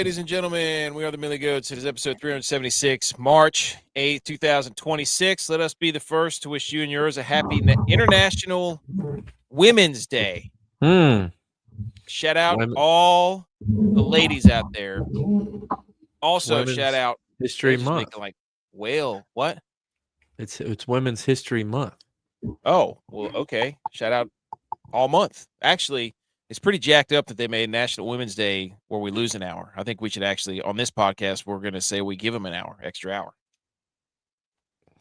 ladies and gentlemen. We are the Millie Goats. It is episode 376, March 8th, 2026. Let us be the first to wish you and yours a happy International Women's Day. Shout out all the ladies out there. Also, Women's shout out History Month. What? It's Women's History Month. Oh, well, okay. Shout out all month. Actually, it's pretty jacked up that they made National Women's Day where we lose an hour. I think we should actually, on this podcast, we're going to say we give them an hour, extra hour.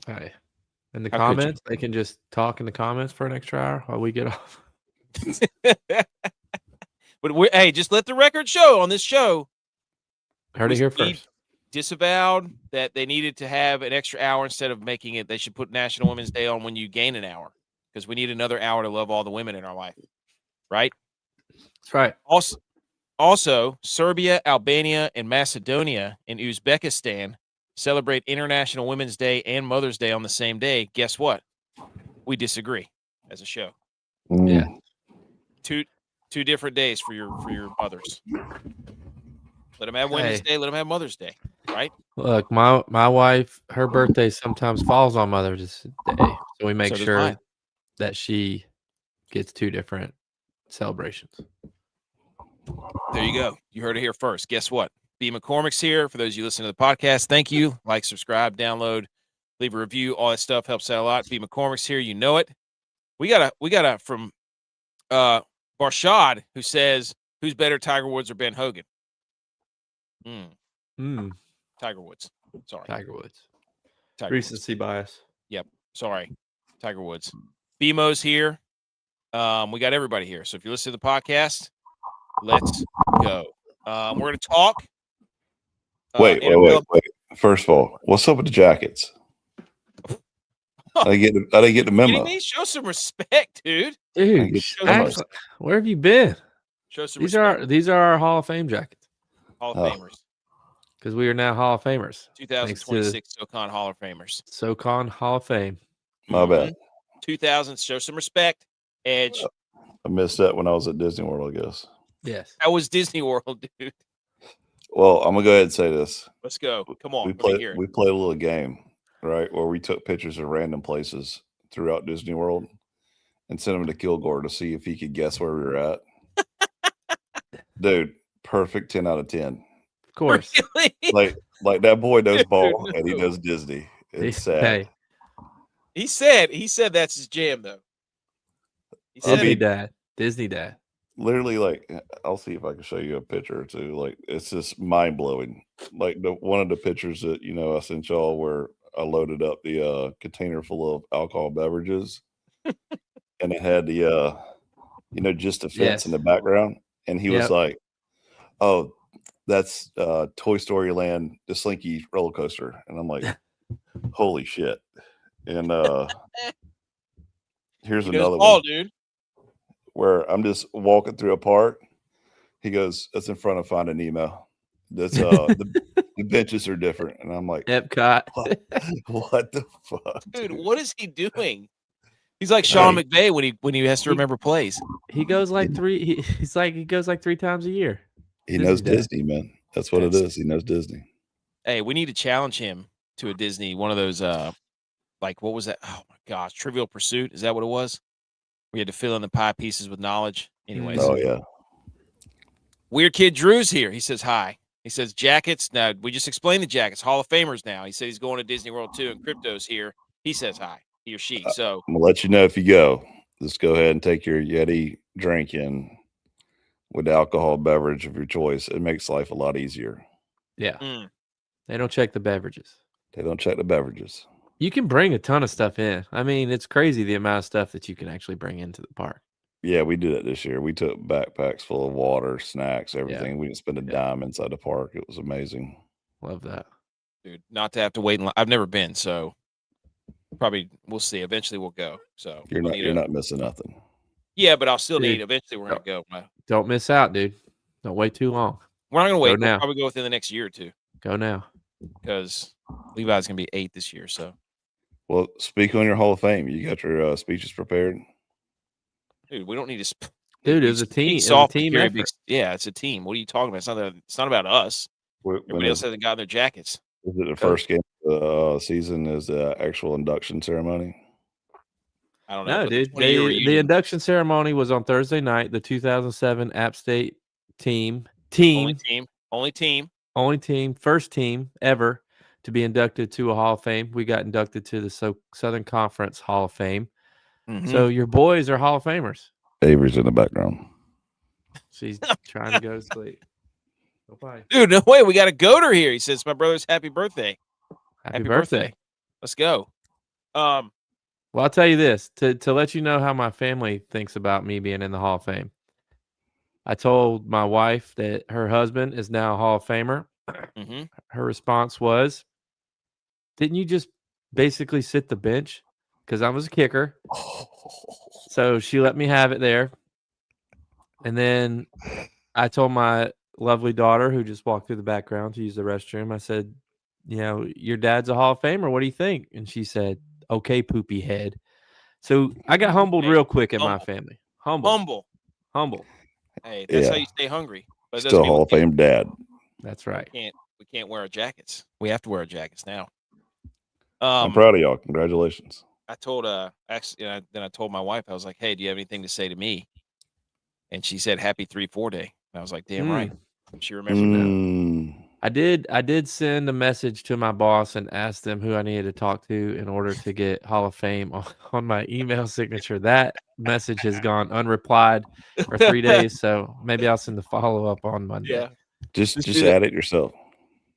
Hey, in the comments, they can just talk in the comments for an extra hour while we get off. But hey, just let the record show on this show. Heard it here first. Disavowed that they needed to have an extra hour instead of making it. They should put National Women's Day on when you gain an hour because we need another hour to love all the women in our life. Right? That's right. Also, Serbia, Albania, and Macedonia and Uzbekistan celebrate International Women's Day and Mother's Day on the same day. Guess what? We disagree as a show. Yeah. Two different days for your mothers. Let them have Women's Day. Let them have Mother's Day. Right? Look, my wife, her birthday sometimes falls on Mother's Day, so we make sure that she gets two different celebrations. There you go. You heard it here first. Guess what? B. McCormick's here. For those of you listening to the podcast, thank you. Like, subscribe, download, leave a review. All that stuff helps out a lot. B. McCormick's here. You know it. We got a from Barshad who says, "Who's better, Tiger Woods or Ben Hogan?" Tiger Woods. Sorry. Tiger Woods. Recency bias. Yep. Sorry. Tiger Woods. BMO's here. We got everybody here. So if you listen to the podcast, let's go. We're going to talk. Wait. First of all, what's up with the jackets? I didn't get the memo. Show some respect, dude. Dude, where have you been? Show some respect. These are our Hall of Fame jackets. Hall of Famers. Because we are now Hall of Famers. 2026 SoCon Hall of Famers. SoCon Hall of Fame. My bad. 2000. Show some respect. Edge. I missed that when I was at Disney World, I guess. Yes. That was Disney World, dude. Well, I'm going to go ahead and say this. Let's go. Come on. We played a little game, right, where we took pictures of random places throughout Disney World and sent them to Kilgore to see if he could guess where we were at. Dude, perfect 10 out of 10. Of course. Really? Like that boy knows ball and he knows Disney. It's sad. Hey. He said that's his jam, though. Disney dad. Literally, like, I'll see if I can show you a picture or two. Like, it's just mind blowing. Like one of the pictures that I sent y'all where I loaded up the container full of alcohol beverages, and it had the just a fence in the background, and he was like, "Oh, that's Toy Story Land, the Slinky roller coaster," and I'm like, "Holy shit!" And here's another one, dude. Where I'm just walking through a park. He goes, "That's in front of Finding Nemo. That's the benches are different." And I'm like, Epcot. What the fuck? Dude, what is he doing? He's like Sean McVay when he has to remember plays. He goes like he goes like 3 times a year. He knows Disney, man. That's what it is. He knows Disney. Hey, we need to challenge him to a Disney, one of those like what was that? Oh my gosh, Trivial Pursuit. Is that what it was? We had to fill in the pie pieces with knowledge. Anyways. Oh, yeah. Weird Kid Drew's here. He says hi. He says jackets. Now, we just explained the jackets. Hall of Famers now. He said he's going to Disney World too, and Crypto's here. He says hi. He or she. So I'm going to let you know if you go. Just go ahead and take your Yeti drink in with alcohol beverage of your choice. It makes life a lot easier. Yeah. They don't check the beverages. You can bring a ton of stuff in. I mean, it's crazy the amount of stuff that you can actually bring into the park. Yeah, we did it this year. We took backpacks full of water, snacks, everything. Yeah. We didn't spend a dime inside the park. It was amazing. Love that. Dude, not to have to wait in line. I've never been, so probably we'll see. Eventually we'll go. So you're not missing nothing. Yeah, but I'll still need. Eventually we're going to go. Don't miss out, dude. Don't wait too long. We're not going to wait. We'll probably go within the next year or two. Go now. Because Levi's going to be 8 this year, so. Well, speak on your Hall of Fame. You got your speeches prepared? Dude, we don't need to. Dude, it was a team. It's a team effort. Yeah, it's a team. What are you talking about? It's not about us. Everybody else hasn't gotten their jackets. Is it the first game of the season? Is the actual induction ceremony? I don't know. No, dude. The induction ceremony was on Thursday night. The 2007 App State team, only team, first team ever to be inducted to a Hall of Fame. We got inducted to the Southern Conference Hall of Fame. Mm-hmm. So your boys are Hall of Famers. Avery's in the background. She's trying to go to sleep. Bye. Dude, no way. We got a goater here. He says, my brother's happy birthday. Happy birthday. Let's go. Well, I'll tell you this, to let you know how my family thinks about me being in the Hall of Fame. I told my wife that her husband is now a Hall of Famer. Mm-hmm. Her response was, didn't you just basically sit the bench? Because I was a kicker. So she let me have it there. And then I told my lovely daughter, who just walked through the background to use the restroom, I said, your dad's a Hall of Famer. What do you think? And she said, okay, poopy head. So I got humbled real quick in my family. Humble. Hey, that's how you stay hungry. But still Hall of Fame dad. That's right. We can't wear our jackets. We have to wear our jackets now. I'm proud of y'all. Congratulations. I told then I told my wife, I was like, hey, do you have anything to say to me? And she said, happy 3-4 day. And I was like, damn right. She remembered that. I did send a message to my boss and asked them who I needed to talk to in order to get Hall of Fame on my email signature. That message has gone unreplied for 3 days, so maybe I'll send the follow-up on Monday. Yeah. Just add it yourself.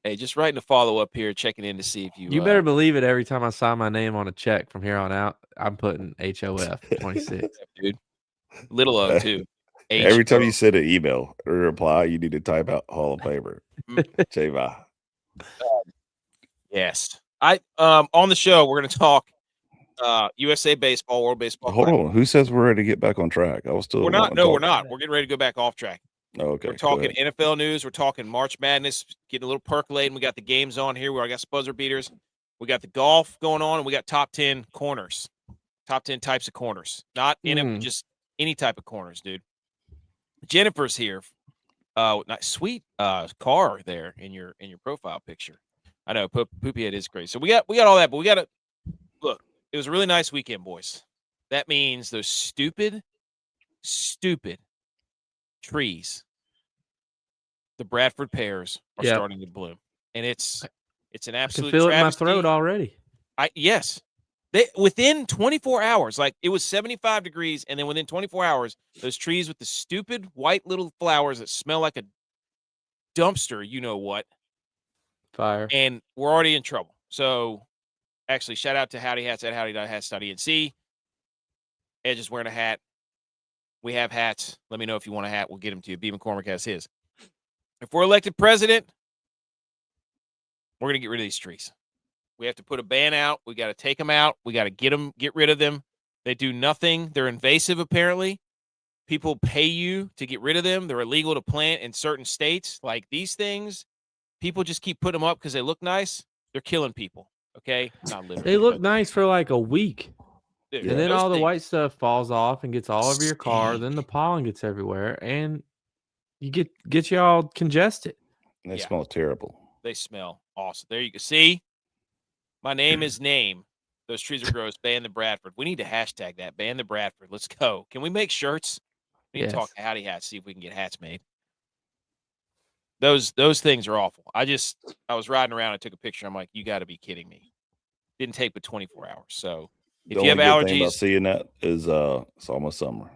Hey, just writing a follow-up here, checking in to see if you... You better believe it, every time I sign my name on a check from here on out, I'm putting HOF 26. Dude. Little O, too. Every time you send an email or reply, you need to type out Hall of Famer. Java. Yes. On the show, we're going to talk USA baseball, World Baseball. Hold on. Who says we're ready to get back on track? We're not. No, we're not. We're getting ready to go back off track. Okay. We're talking NFL news. We're talking March Madness, getting a little percolating. We got the games on here where I got buzzer beaters. We got the golf going on, and we got top 10 corners, top 10 types of corners. Not just any type of corners, dude. Jennifer's here. Sweet car there in your profile picture. I know Poopy Head is great. So we got all that, but we got to look. It was a really nice weekend, boys. That means those stupid trees, the Bradford pears, are starting to bloom, and it's an absolute. I can feel travesty. it in my throat already. Yes. Within 24 hours, like it was 75 degrees, and then within 24 hours, those trees with the stupid white little flowers that smell like a dumpster, you know what? Fire. And we're already in trouble. So, actually, shout out to Howdy Hats at howdy.hats.enc. Edge is wearing a hat. We have hats. Let me know if you want a hat. We'll get them to you. B. McCormick has his. If we're elected president, we're going to get rid of these trees. We have to put a ban out. We got to take them out. We got to get rid of them. They do nothing. They're invasive, apparently. People pay you to get rid of them. They're illegal to plant in certain states. Like these things, people just keep putting them up because they look nice. They're killing people. Okay? Not literally. They look nice for like a week. Dude, and then all the white stuff falls off and gets all over your car. Then the pollen gets everywhere. And you get you all congested. And they smell terrible. They smell awesome. There you go. See? My name is name. Those trees are gross. Ban the Bradford. We need to hashtag that. Ban the Bradford. Let's go. Can we make shirts? We need to talk to Howdy Hats, see if we can get hats made. Those things are awful. I was riding around. I took a picture. I'm like, you got to be kidding me. Didn't take but 24 hours. So if you have allergies, thing about seeing that is it's almost summer.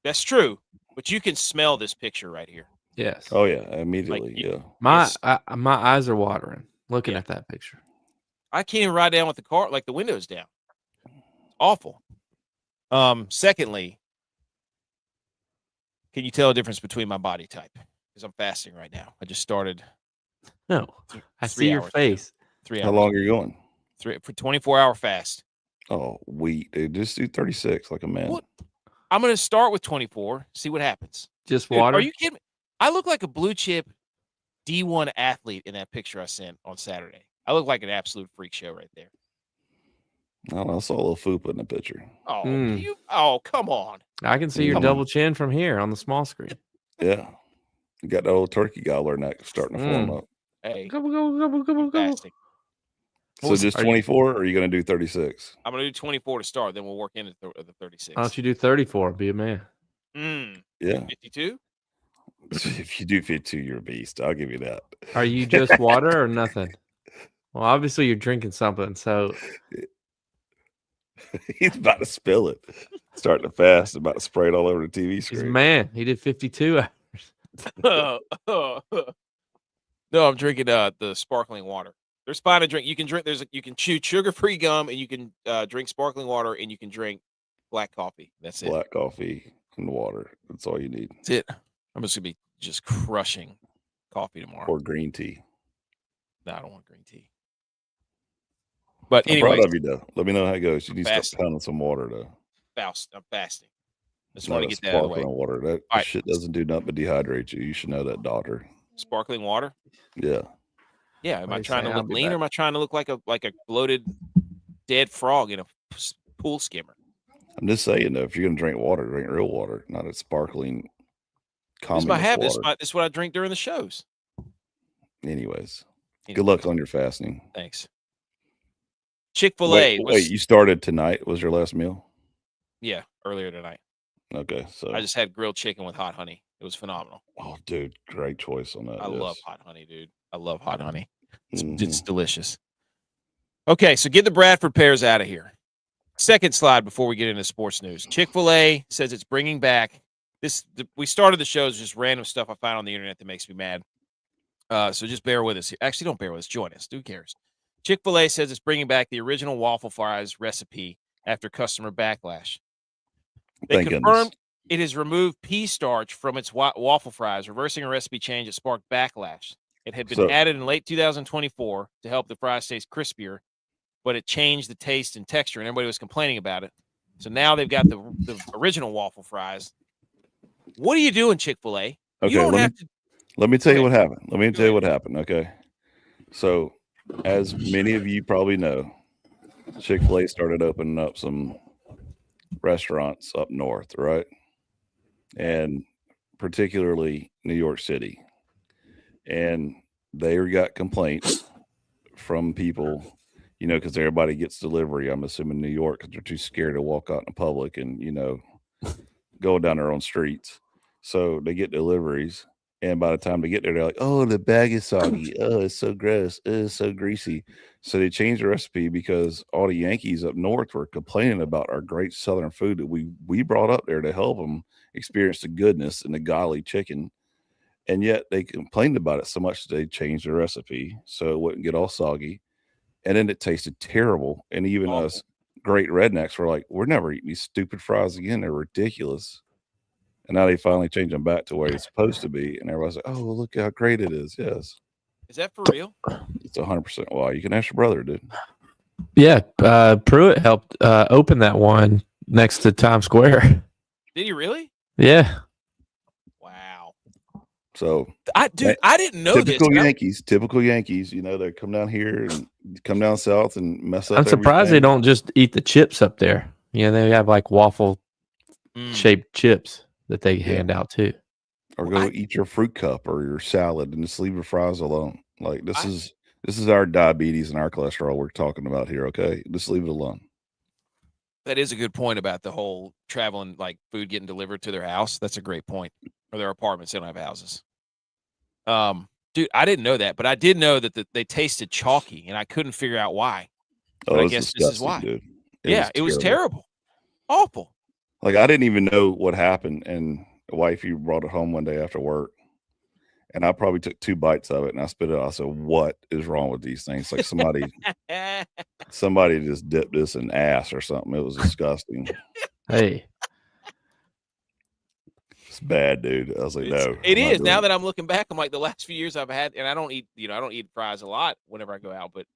That's true. But you can smell this picture right here. Yes. Oh yeah, immediately. My eyes are watering looking at that picture. I can't even ride down with the car, like the windows down. Awful. Secondly, can you tell a difference between my body type? Because I'm fasting right now. I just started. No, I see your face. 3 hours. How long are you going? For 24-hour fast. Oh, dude, just do 36 like a man. What? I'm going to start with 24, see what happens. Just water? Are you kidding me? I look like a blue chip D1 athlete in that picture I sent on Saturday. I look like an absolute freak show right there. I don't know, I saw a little fupa in the picture. Oh, come on. I can see your double chin from here on the small screen. Yeah. You got that old turkey gobbler neck starting to form up. Hey, Gobble, gobble, gobble, gobble, gobble. fasting. So just 24, or are you going to do 36? I'm going to do 24 to start. Then we'll work into the 36. Why don't you do 34 and be a man? Yeah. 52? If you do 52, you're a beast. I'll give you that. Are you just water or nothing? Well, obviously you're drinking something. So He's about to spill it. Starting to fast, about to spray it all over the TV he's a screen. man. He did 52 hours. No, I'm drinking the sparkling water. There's fine to drink. You can drink. You can chew sugar-free gum, and you can drink sparkling water, and you can drink black coffee. That's it. Black coffee and water. That's all you need. That's it. I'm just gonna be just crushing coffee tomorrow. Or green tea. No, I don't want green tea. But I'm anyway, proud of you, though. Let me know how it goes. You need to fasting. start pounding some water, though. I'm fasting. Just Not want to a get that out of the way. sparkling water. That All right. shit doesn't do nothing but dehydrate you. You should know that, doctor. Sparkling water. Yeah. Yeah. Am What I do you trying say? to I'll look be lean, or back. am I trying to look like a bloated dead frog in a pool skimmer? I'm just saying, though, if you're going to drink water, drink real water, not a sparkling This is my communist habit. water. This is what I drink during the shows. Anyways, good luck on your fasting. Thanks. Chick-fil-A. Wait, you started tonight? Was your last meal? Yeah, earlier tonight. Okay, so I just had grilled chicken with hot honey. It was phenomenal. oh, dude, great choice on that. I yes. love hot honey, dude. I love hot honey. It's Mhm. delicious. Okay, so get the Bradford pears out of here. Second slide before we get into sports news. Chick-fil-A says it's bringing back this. We started the show as just random stuff I found on the internet that makes me mad. So just bear with us here. Actually, don't bear with us. Join us. Who cares? Chick-fil-A says it's bringing back the original waffle fries recipe after customer backlash. They Thank confirmed goodness. it has removed pea starch from its waffle fries, reversing a recipe change that sparked backlash. It had been So- added in late 2024 to help the fries taste crispier, but it changed the taste and texture, and everybody was complaining about it. So now they've got the original waffle fries. What are you doing, Chick-fil-A? Okay, You don't have to. Let me tell you Go what happened. Let me Go tell you ahead. what happened. Okay, so as many of you probably know, Chick-fil-A started opening up some restaurants up north, right? And particularly New York City. And they got complaints from people, you know, because everybody gets delivery. I'm assuming New York, because they're too scared to walk out in public and, you know, go down their own streets. So they get deliveries. And by the time they get there, they're like, oh, the bag is soggy. Oh, it's so gross. It's so greasy. So they changed the recipe because all the Yankees up north were complaining about our great Southern food that we brought up there to help them experience the goodness and the golly chicken. And yet they complained about it so much that they changed the recipe so it wouldn't get all soggy. And then it tasted terrible. And even Awful. us great rednecks were like, we're never eating these stupid fries again. They're ridiculous. And now they finally changed them back to where it's supposed to be. And everybody's like, oh, look how great it is. Yes. Is that for real? It's 100% why. You can ask your brother, dude. Yeah, Pruitt helped open that one next to Times Square. Did you really? Yeah. Wow. So I didn't know this. Typical Yankees, you know, they come down here and come down south and mess up. I'm surprised they everything. don't just eat the chips up there. You know, they have like waffle shaped chips that they hand out too. Or go eat your fruit cup or your salad and just leave your fries alone. Like this is our diabetes and our cholesterol we're talking about here. Okay, just leave it alone. That is a good point about the whole traveling, like food getting delivered to their house. That's a great point. Or their apartments. They don't have houses. Dude, I didn't know that, but I did know that they tasted chalky, and I couldn't figure out why. But I guess this is why. Dude. It was terrible, awful. Like I didn't even know what happened, and the wifey brought it home one day after work, and I probably took 2 bites of it, and I spit it out. I said, "What is wrong with these things? Like somebody just dipped this in ass or something. It was disgusting." Hey, it's bad, dude. I was like, "No, it is." Now that I'm looking back, I'm like, the last few years I've had, and I don't eat fries a lot whenever I go out, but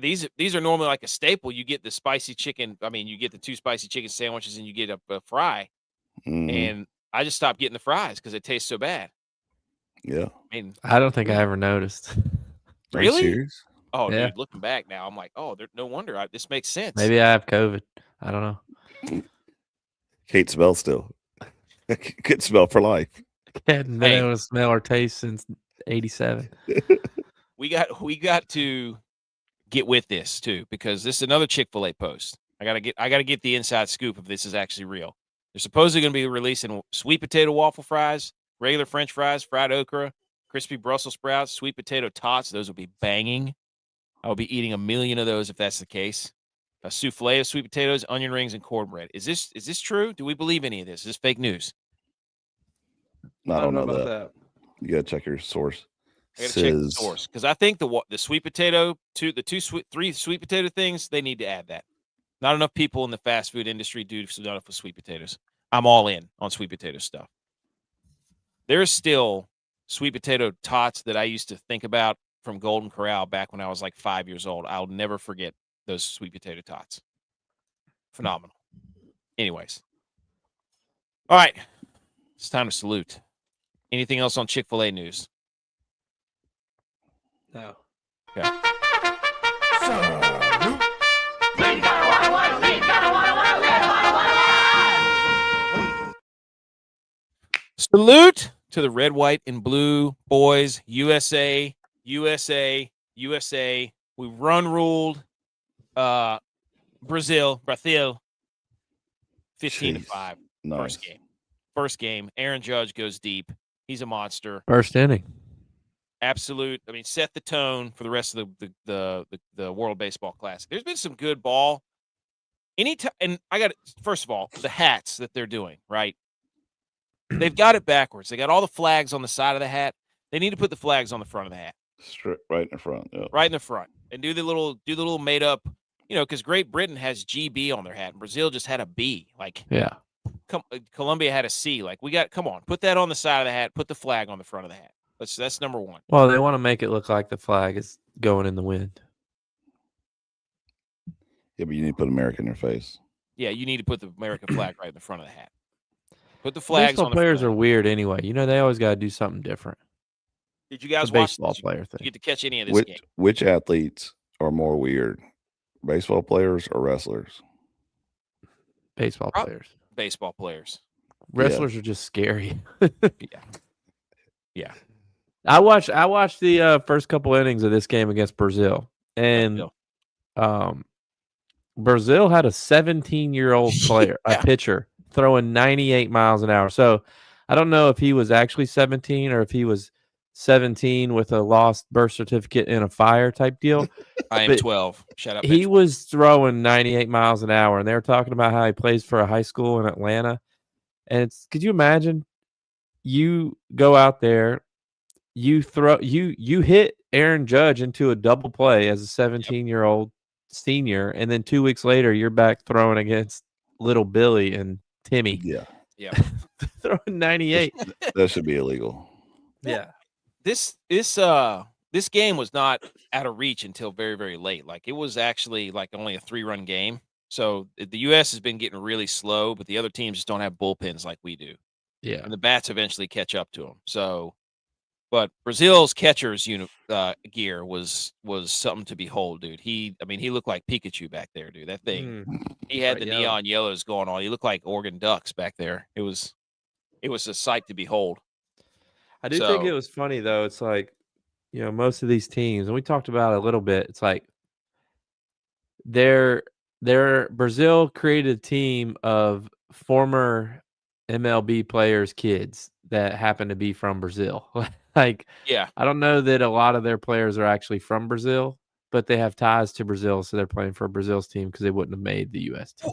these are normally like a staple. You get the spicy chicken. I mean, you get the 2 spicy chicken sandwiches, and you get a fry. Mm-hmm. And I just stopped getting the fries because they taste so bad. Yeah. I mean, I don't think I ever noticed. Really? Are you serious? Oh, Yeah. dude, looking back now, I'm like, oh, no wonder. This makes sense. Maybe I have COVID. I don't know. Can't smell still. Can't smell for life. Hadn't been able to smell or taste since '87. We got to get with this too, because this is another Chick-fil-A post. I gotta get the inside scoop if this is actually real. They're supposedly going to be releasing sweet potato waffle fries, regular French fries, fried okra, crispy Brussels sprouts, sweet potato tots. Those will be banging. I will be eating a million of those if that's the case. A souffle of sweet potatoes, onion rings, and cornbread. Is this true? Do we believe any of this? Is this fake news? I don't know about that. You gotta check your source. I gotta check the source, because I think the sweet potato, three sweet potato things, they need to add that. Not enough people in the fast food industry do enough with sweet potatoes. I'm all in on sweet potato stuff. There's still sweet potato tots that I used to think about from Golden Corral back when I was like 5 years old. I'll never forget those sweet potato tots. Phenomenal. Anyways. All right. It's time to salute. Anything else on Chick-fil-A news? No. Okay. Salute to the red, white, and blue boys. USA, USA, USA. We ruled Brazil 15-5. Nice. First game. Aaron Judge goes deep. He's a monster. First inning. Absolute. I mean, set the tone for the rest of the World Baseball Classic. There's been some good ball. Anytime, and I got first of all, the hats that they're doing, right? They've got it backwards. They got all the flags on the side of the hat. They need to put the flags on the front of the hat. Straight right in the front. Yeah. Right in the front. And do the little made up, because Great Britain has GB on their hat and Brazil just had a B. Like, yeah. Colombia had a C. Like, come on, put that on the side of the hat, put the flag on the front of the hat. That's number one. Well, they want to make it look like the flag is going in the wind. Yeah, but you need to put America in your face. Yeah, you need to put the American flag right in the front of the hat. Put the flags baseball on the players front. are weird anyway. They always got to do something different. Did you guys watch baseball player thing? Did you get to catch any of this game? Which athletes are more weird, baseball players or wrestlers? Baseball players. Baseball players. Wrestlers are just scary. Yeah. I watched the first couple innings of this game against Brazil, and Brazil had a 17-year-old player, a pitcher, throwing 98 miles an hour. So I don't know if he was actually 17 or if he was 17 with a lost birth certificate in a fire type deal. I am 12. Shut up. He was throwing 98 miles an hour, and they were talking about how he plays for a high school in Atlanta. And could you imagine? You go out there, you hit Aaron Judge into a double play as a 17-year-old senior, and then 2 weeks later you're back throwing against little Billy and Timmy. Yeah. Throwing 98. That should be illegal. Yeah. This game was not out of reach until very, very late. Like, it was actually like only a 3-run game. So the U.S. has been getting really slow, but the other teams just don't have bullpens like we do. Yeah. And the bats eventually catch up to them. So, but Brazil's catcher's gear was something to behold, dude. He looked like Pikachu back there, dude. That thing, he had the neon yellows going on. He looked like Oregon Ducks back there. It was a sight to behold. I do think it was funny though. It's like, most of these teams, and we talked about it a little bit. It's like Brazil created a team of former MLB players' kids that happen to be from Brazil. I don't know that a lot of their players are actually from Brazil, but they have ties to Brazil, so they're playing for Brazil's team because they wouldn't have made the U.S. team.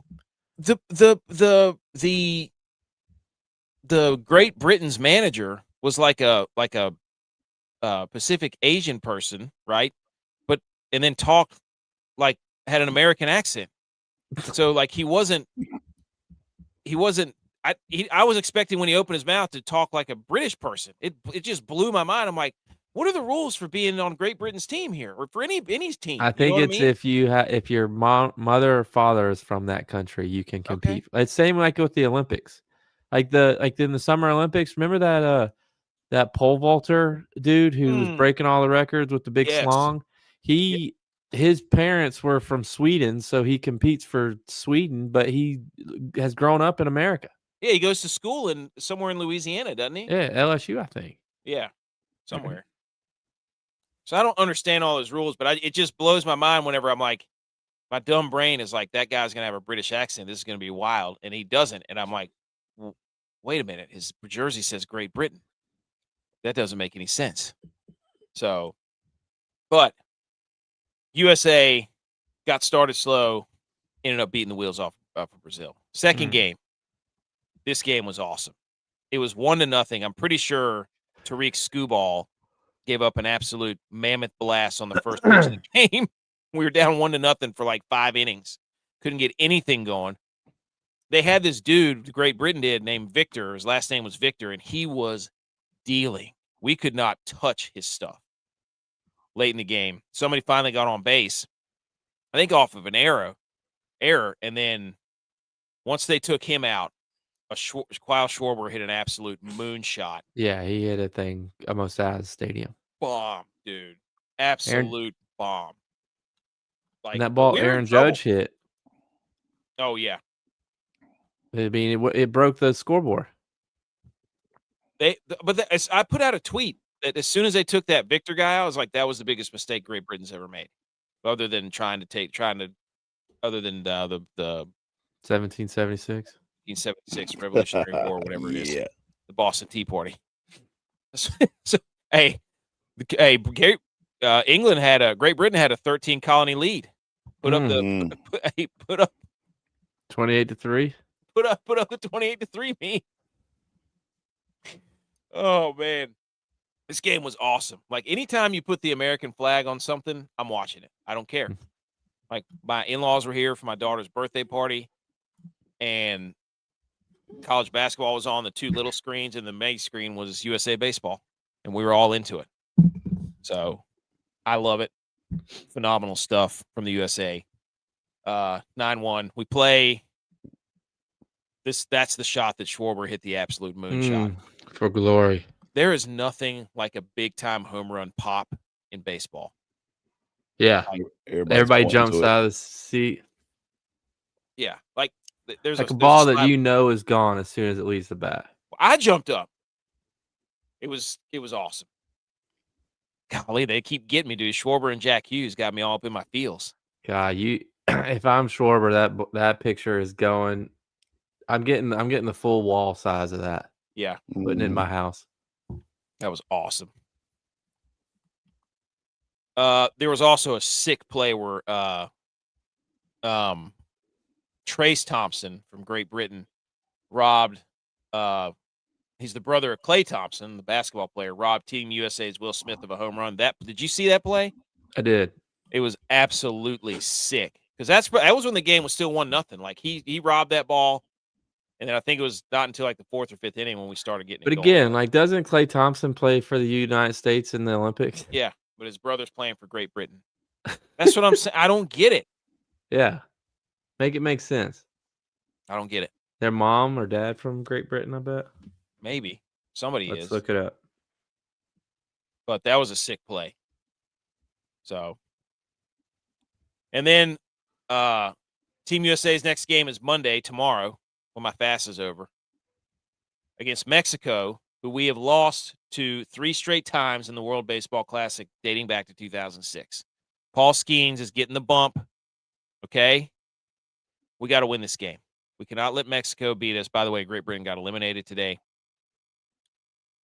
The Great Britain's manager was like a Pacific Asian person, right? And then talked like had an American accent. So like he wasn't. I was expecting when he opened his mouth to talk like a British person. It just blew my mind. I'm like, what are the rules for being on Great Britain's team here, or for any team? I think if your mother or father is from that country, you can compete. Okay. It's same like with the Olympics, like in the Summer Olympics. Remember that pole vaulter dude who was breaking all the records with the big slong? His parents were from Sweden, so he competes for Sweden, but he has grown up in America. Yeah, he goes to school somewhere in Louisiana, doesn't he? Yeah, LSU, I think. Yeah, somewhere. So I don't understand all those rules, but it just blows my mind whenever I'm like, my dumb brain is like, that guy's gonna have a British accent. This is gonna be wild, and he doesn't. And I'm like, wait a minute, his jersey says Great Britain. That doesn't make any sense. So, but USA got started slow, ended up beating the wheels off of Brazil. Second game. This game was awesome. It was 1-0. I'm pretty sure Tariq Skubal gave up an absolute mammoth blast on the first pitch of the game. We were down 1-0 for like 5 innings. Couldn't get anything going. They had this dude, Great Britain did, named Victor. His last name was Victor, and he was dealing. We could not touch his stuff late in the game. Somebody finally got on base, I think off of an error, and then once they took him out, Kyle Schwarber hit an absolute moonshot. Yeah, he hit a thing almost out of the stadium. Bomb, dude. Absolute bomb. Like, and that ball Aaron Judge hit. Oh, yeah. I mean, it broke the scoreboard. I put out a tweet that as soon as they took that Victor guy out, I was like, that was the biggest mistake Great Britain's ever made. Other than other than the 1776. 1876 Revolutionary War, whatever it is. The Boston Tea Party. So, England had Great Britain had a 13 colony lead. Put up 28-3. Put up the 28-3 me. Oh man. This game was awesome. Like, anytime you put the American flag on something, I'm watching it. I don't care. Like, my in-laws were here for my daughter's birthday party, and college basketball was on the 2 little screens, and the main screen was USA Baseball, and we were all into it. So I love it. Phenomenal stuff from the USA. 9-1. We play this. That's the shot that Schwarber hit, the absolute moonshot. For glory. There is nothing like a big-time home run pop in baseball. Yeah. Everybody jumps out of the seat. Yeah. Like, there's a ball that you know is gone as soon as it leaves the bat. I jumped up. It was awesome. Golly, they keep getting me, dude. Schwarber and Jack Hughes got me all up in my feels. God, if I'm Schwarber, that picture is going. I'm getting the full wall size of that. Yeah. Putting it in my house. That was awesome. There was also a sick play where Trace Thompson from Great Britain robbed he's the brother of Klay Thompson, the basketball player, robbed Team USA's Will Smith of a home run. Did you see that play? I did. It was absolutely sick. Because that was when the game was still 1-0. Like, he robbed that ball. And then I think it was not until like the 4th or 5th inning when we started getting it But going. again, like, doesn't Klay Thompson play for the United States in the Olympics? Yeah, but his brother's playing for Great Britain. That's what I'm saying. I don't get it. Yeah. Make it make sense. I don't get it. Their mom or dad from Great Britain, I bet. Maybe. Somebody is. Let's look it up. But that was a sick play. So. And then Team USA's next game is Monday, tomorrow, when my fast is over, against Mexico, who we have lost to 3 straight times in the World Baseball Classic dating back to 2006. Paul Skeens is getting the bump. Okay? We got to win this game. We cannot let Mexico beat us. By the way, Great Britain got eliminated today.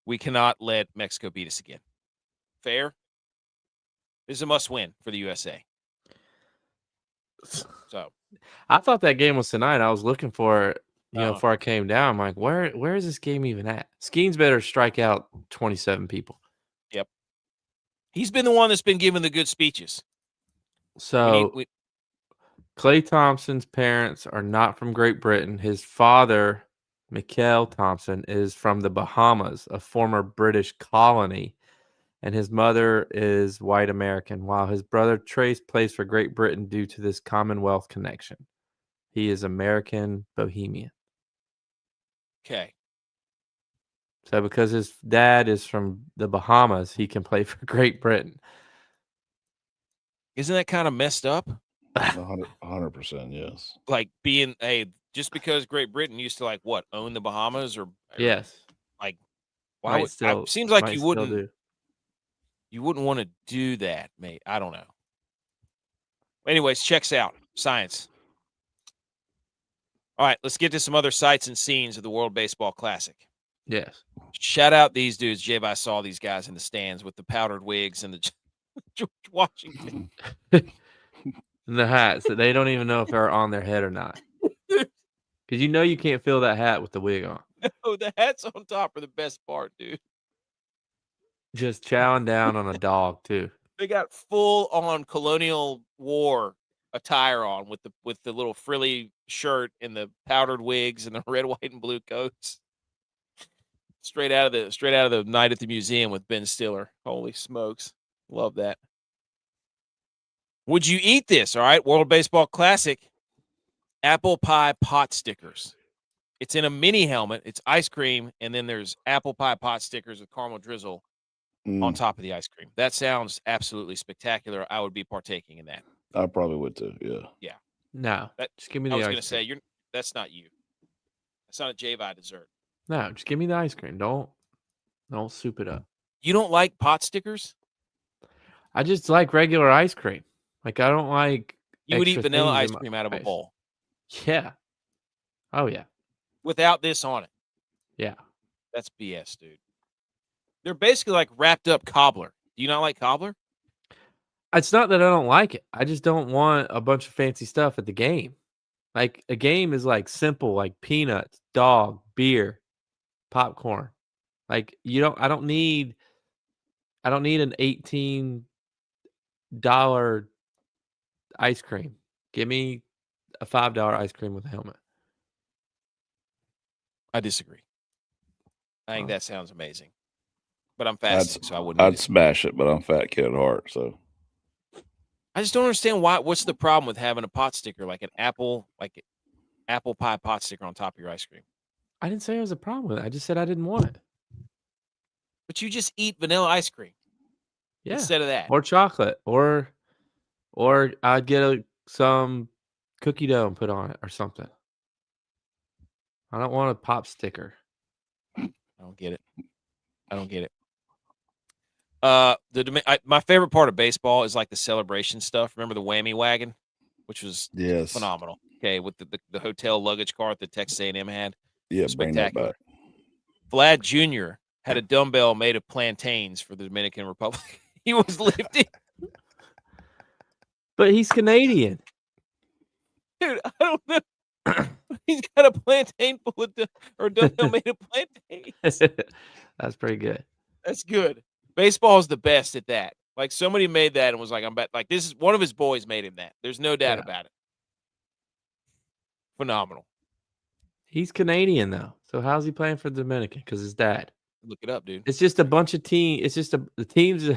We cannot let Mexico beat us again. Fair? This is a must-win for the USA. So, I thought that game was tonight. I was looking for it, before I came down. I'm like, where is this game even at? Skeens better strike out 27 people. Yep. He's been the one that's been giving the good speeches. So, Klay Thompson's parents are not from Great Britain. His father, Mikael Thompson, is from the Bahamas, a former British colony, and his mother is white American, while his brother Trace plays for Great Britain due to this Commonwealth connection. He is American Bohemian. Okay. So because his dad is from the Bahamas, he can play for Great Britain. Isn't that kind of messed up? 100%, yes. Like being just because Great Britain used to like what own the Bahamas or Yes. like why would seems like you wouldn't want to do that, mate. I don't know. Anyways, checks out science. All right, let's get to some other sights and scenes of the World Baseball Classic. Yes. Shout out these dudes. J.I. saw these guys in the stands with the powdered wigs and the George Washington. And the hats that they don't even know if they're on their head or not. Because you can't feel that hat with the wig on. No, the hats on top are the best part, dude. Just chowing down on a dog, too. They got full on Colonial War attire on with the little frilly shirt and the powdered wigs and the red, white, and blue coats. Straight out of the night at the museum with Ben Stiller. Holy smokes. Love that. Would you eat this? All right. World Baseball Classic. Apple pie pot stickers. It's in a mini helmet. It's ice cream. And then there's apple pie pot stickers with caramel drizzle on top of the ice cream. That sounds absolutely spectacular. I would be partaking in that. I probably would too. Yeah. Yeah. No. Just give me the ice cream. I was going to say, that's not you. That's not a J.I. dessert. No, just give me the ice cream. Don't soup it up. You don't like pot stickers? I just like regular ice cream. Like, I don't like. You would eat vanilla ice cream out of a bowl. Yeah. Oh, yeah. Without this on it. Yeah. That's BS, dude. They're basically like wrapped up cobbler. Do you not like cobbler? It's not that I don't like it. I just don't want a bunch of fancy stuff at the game. Like, a game is like simple, like peanuts, dog, beer, popcorn. Like, I don't need an $18 ice cream. Give me a $5 ice cream with a helmet. I disagree. I think that sounds amazing. But I'm fasting, so I wouldn't. I'd smash it, but I'm fat kid at heart, so. I just don't understand what's the problem with having a pot sticker, like an apple pie pot sticker on top of your ice cream? I didn't say there was a problem with it. I just said I didn't want it. But you just eat vanilla ice cream. Yeah. Instead of that. Or chocolate. Or I'd get some cookie dough and put on it or something. I don't want a pop sticker. I don't get it. My favorite part of baseball is like the celebration stuff. Remember the whammy wagon, which was phenomenal. Okay, with the hotel luggage cart that Texas A&M had. Yeah, spectacular. Vlad Jr. had a dumbbell made of plantains for the Dominican Republic. He was lifting. But he's Canadian. Dude, I don't know. He's got a plantain full of dumbbell made of plantains. That's pretty good. That's good. Baseball is the best at that. Like somebody made that and was like, this is one of his boys made him that. There's no doubt about it. Phenomenal. He's Canadian though. So how's he playing for the Dominican? Because his dad. Look it up, dude. It's just a bunch of teams. It's just the teams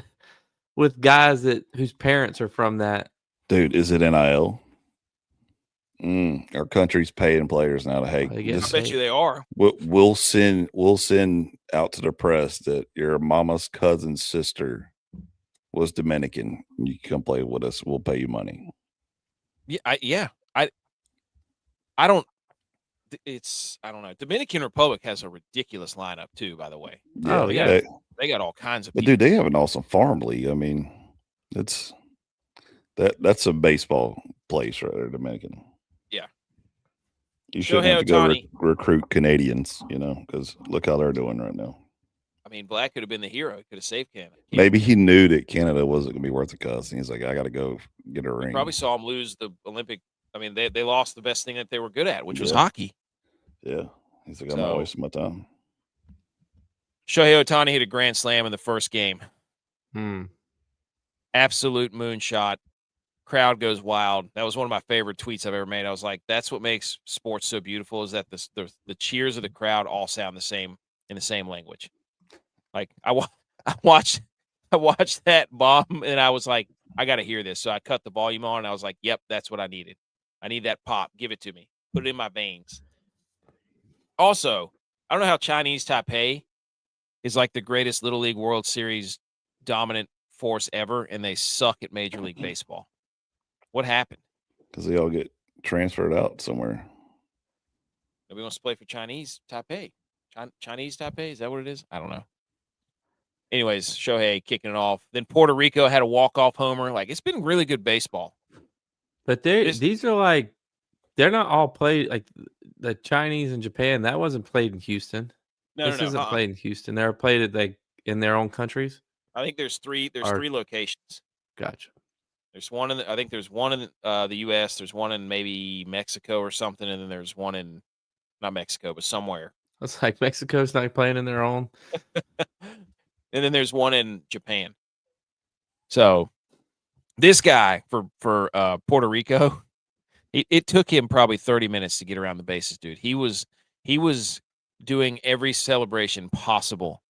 with guys whose parents are from that. Dude, is it NIL? Our country's paying players now to hate. I bet you they are. We'll send out to the press that your mama's cousin's sister was Dominican. You can come play with us. We'll pay you money. Yeah, I don't know. Dominican Republic has a ridiculous lineup too, by the way. Yeah, they got all kinds of people. But dude, they have an awesome farm league. I mean, that's a baseball place right there, Dominican. Yeah. You shouldn't have to go recruit Canadians, because look how they're doing right now. I mean, Black could have been the hero. He could have saved Canada. Maybe he knew that Canada wasn't going to be worth the cuss. And he's like, I got to go get a ring. Probably saw him lose the Olympic. I mean, they lost the best thing that they were good at, which was hockey. Yeah. He's like, I'm not wasting my time. Shohei Ohtani hit a grand slam in the first game. Absolute moonshot. Crowd goes wild. That was one of my favorite tweets I've ever made. I was like, that's what makes sports so beautiful is that the cheers of the crowd all sound the same in the same language. Like I watched that bomb and I was like, I got to hear this. So I cut the volume on and I was like, yep, that's what I needed. I need that pop. Give it to me. Put it in my veins. Also, I don't know how Chinese Taipei is like the greatest Little League World Series dominant force ever, and they suck at Major League Baseball. What happened? because they all get transferred out somewhere. Nobody wants to play for Chinese Taipei. Chinese Taipei, is that what it is? I don't know. Anyways, Shohei kicking it off. Then Puerto Rico had a walk-off homer. Like, it's been really good baseball. But these are like, they're not all played, like the Chinese and Japan. That wasn't played in Houston. No, This isn't played in Houston. They're played at like in their own countries. I think there's three locations. Gotcha. There's one I think there's one in the U.S. There's one in maybe Mexico or something, and then there's one in not Mexico, but somewhere. It's like Mexico's not playing in their own. And then there's one in Japan. So this guy for Puerto Rico, it took him probably 30 minutes to get around the bases, dude. He was doing every celebration possible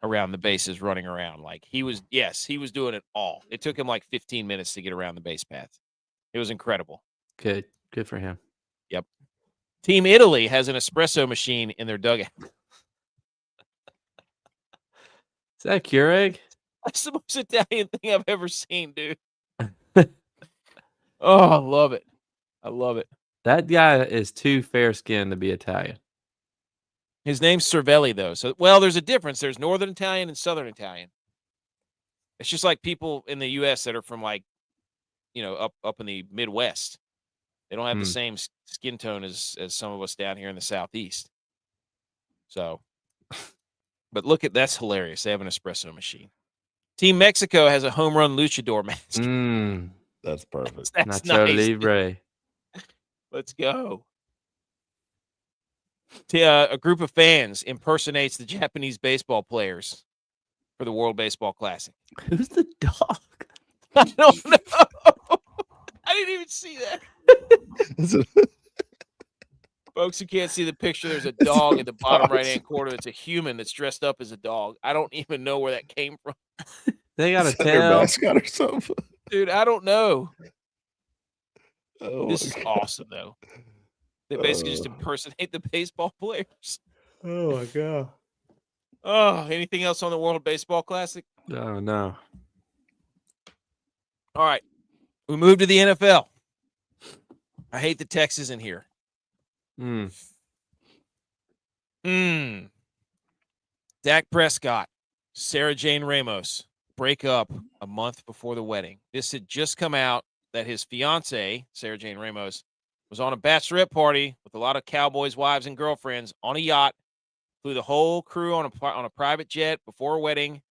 around the bases, running around. Like he was doing it all. It took him like 15 minutes to get around the base path. It was incredible. Good for him. Yep. Team Italy has an espresso machine in their dugout. Is that Keurig? That's the most Italian thing I've ever seen, dude. Oh, I love it. I love it. That guy is too fair-skinned to be Italian. His name's Cervelli, though. So, well, there's a difference. There's Northern Italian and Southern Italian. It's just like people in the U.S. that are from, like, up in the Midwest. They don't have the same skin tone as some of us down here in the Southeast. So, but that's hilarious. They have an espresso machine. Team Mexico has a home run luchador mask. That's perfect. That's Nacho nice. Libre. Let's go. A group of fans impersonates the Japanese baseball players for the World Baseball Classic. Who's the dog? I don't know. I didn't even see that. Folks who can't see the picture, there's a dog in the bottom right-hand corner. It's a human that's dressed up as a dog. I don't even know where that came from. They got a their tail. mascot or something. Dude, I don't know. Oh, this is awesome, though. They basically just impersonate the baseball players. Oh, my God. Oh, anything else on the World Baseball Classic? Oh, no. All right. We move to the NFL. I hate the Texas in here. Dak Prescott, Sarah Jane Ramos break up a month before the wedding. This had just come out that his fiance, Sarah Jane Ramos, was on a bachelorette party with a lot of Cowboys' wives and girlfriends on a yacht, flew the whole crew on a private jet before a wedding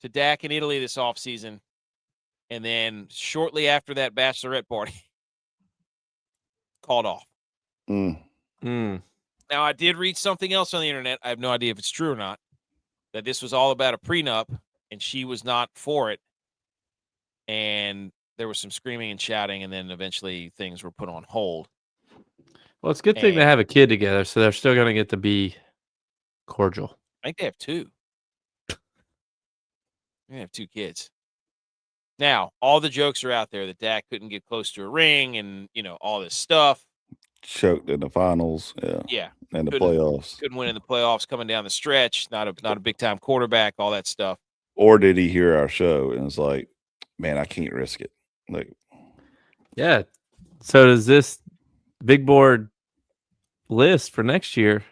to Dak in Italy this offseason. And then shortly after that bachelorette party, called off. Now, I did read something else on the internet. I have no idea if it's true or not, that this was all about a prenup, and she was not for it. And there was some screaming and shouting, and then eventually things were put on hold. Well, it's a good thing they have a kid together, so they're still going to get to be cordial. I think they have two. They have two kids. Now, all the jokes are out there that Dak couldn't get close to a ring and, all this stuff. Choked in the finals. Yeah. And the playoffs. Couldn't win in the playoffs coming down the stretch. Not a big-time quarterback, all that stuff. Or did he hear our show and it's like, man, I can't risk it. Like, yeah. So does this big board list for next year?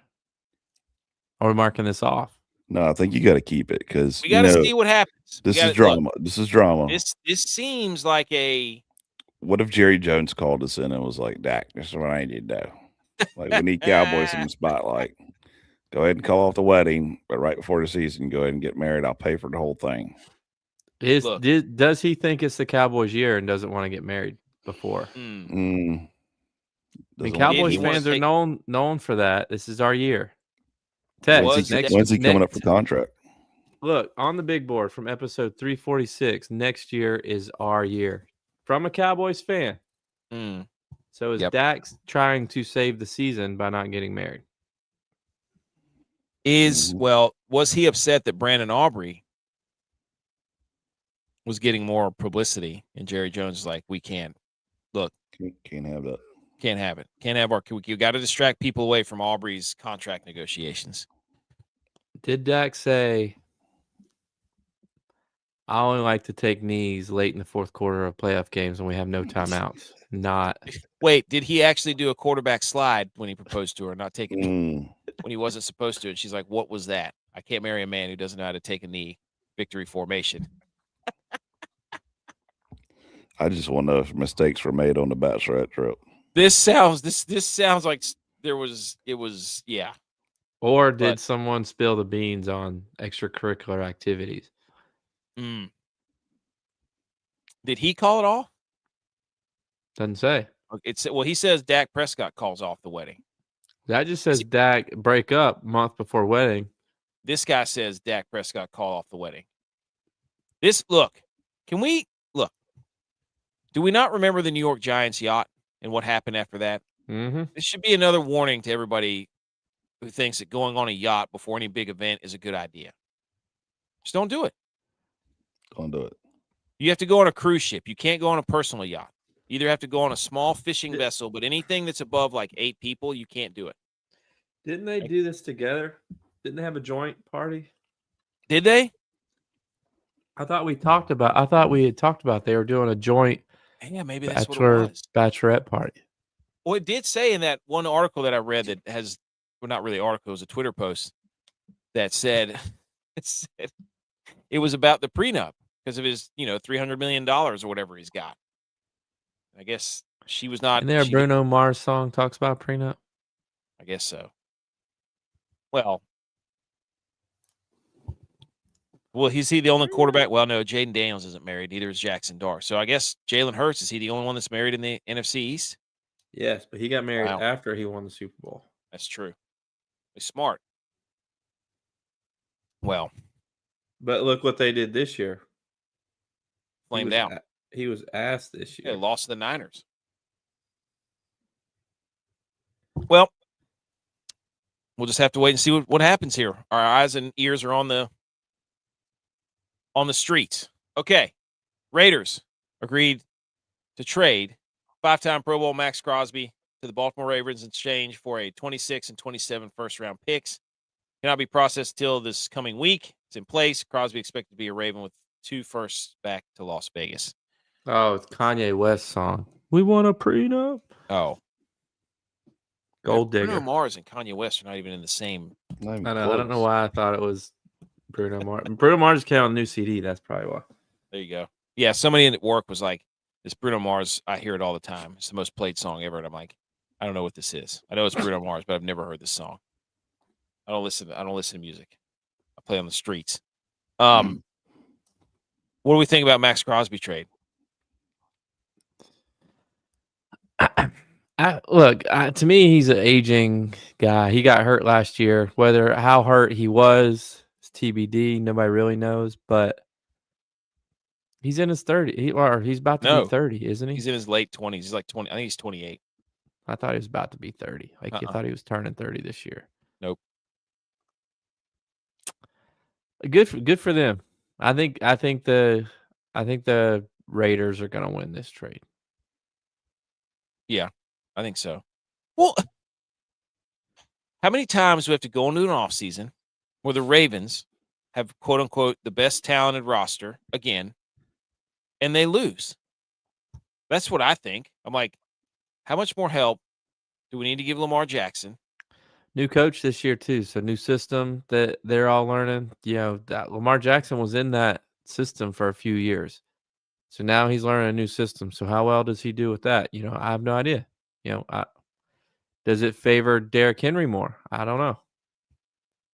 Are we marking this off? No, I think you got to keep it because we got to see what happens. This is drama. This is drama. This seems like a. What if Jerry Jones called us in and was like, Dak, this is what I need to do. Like, we need Cowboys in the spotlight. Go ahead and call off the wedding, but right before the season, go ahead and get married. I'll pay for the whole thing. Does he think it's the Cowboys' year and doesn't want to get married before? I mean, Cowboys fans are known for that. This is our year. When's he coming up for contract? Look, on the big board from episode 346, next year is our year. From a Cowboys fan. So is Dak trying to save the season by not getting married? Was he upset that Brandon Aubrey was getting more publicity and Jerry Jones is like, we can't. Look. Can't have that. Can't have it. Can't have you got to distract people away from Aubrey's contract negotiations. Did Dak say, I only like to take knees late in the fourth quarter of playoff games when we have no timeouts. Not Wait, did he actually do a quarterback slide when he proposed to her, not take it Mm. when he wasn't supposed to? And she's like, "What was that? I can't marry a man who doesn't know how to take a knee." Victory formation. I just want to know if mistakes were made on the bachelorette trip. This sounds like it was yeah. or did But- someone spill the beans on extracurricular activities? Mm. Did he call it off? Doesn't say. Well, he says Dak Prescott calls off the wedding. That just says Dak break up month before wedding. This guy says Dak Prescott call off the wedding. Can we look? Do we not remember the New York Giants yacht and what happened after that? Mm-hmm. This should be another warning to everybody who thinks that going on a yacht before any big event is a good idea. Just don't do it. Don't do it. You have to go on a cruise ship. You can't go on a personal yacht. You either have to go on a small fishing vessel, but anything that's above like 8 people, you can't do it. Didn't they do this together? Didn't they have a joint party? Did they? I thought we had talked about they were doing a joint Yeah, maybe that's what it was. bachelorette party. Well, it did say in that one article that I read that has, well, not really article, it was a Twitter post that said it was about the prenup because of his, $300 million or whatever he's got. I guess she was not. And there, Bruno Mars song talks about prenup. I guess so. Well, is he the only quarterback? Well, no, Jaden Daniels isn't married. Neither is Jackson Darr. So I guess Jalen Hurts, is he the only one that's married in the NFC East? Yes, but he got married after he won the Super Bowl. That's true. He's smart. Well. But look what they did this year. Flamed out. He was asked this year. Yeah, lost to the Niners. Well, we'll just have to wait and see what happens here. Our eyes and ears are on the streets. Okay. Raiders agreed to trade 5-time Pro Bowl Maxx Crosby to the Baltimore Ravens in exchange for a 26 and 27 first-round picks. Cannot be processed until this coming week. It's in place. Crosby expected to be a Raven with 2 firsts back to Las Vegas. Oh, it's Kanye West's song. We want a prenup. Oh. Gold digger. Bruno Mars and Kanye West are not even in the same. I don't know why I thought it was Bruno Mars. Bruno Mars came out a new CD. That's probably why. There you go. Yeah, somebody at work was like, this Bruno Mars, I hear it all the time. It's the most played song ever. And I'm like, I don't know what this is. I know it's Bruno Mars, but I've never heard this song. I don't listen to music. I play on the streets. What do we think about Maxx Crosby trade? To me, he's an aging guy. He got hurt last year. How hurt he was is TBD. Nobody really knows, but he's in his 30s. He's about to be 30, isn't he? He's in his late 20s. He's like 20. I think he's 28. I thought he was about to be 30. I thought he was turning 30 this year. Nope. Good for them. I think the Raiders are going to win this trade. Yeah, I think so. Well, how many times do we have to go into an offseason where the Ravens have, quote unquote, the best talented roster again, and they lose? That's what I think. I'm like, how much more help do we need to give Lamar Jackson? New coach this year too, so new system that they're all learning. That Lamar Jackson was in that system for a few years, so now he's learning a new system. So how well does he do with that? I have no idea. Does it favor Derrick Henry more? I don't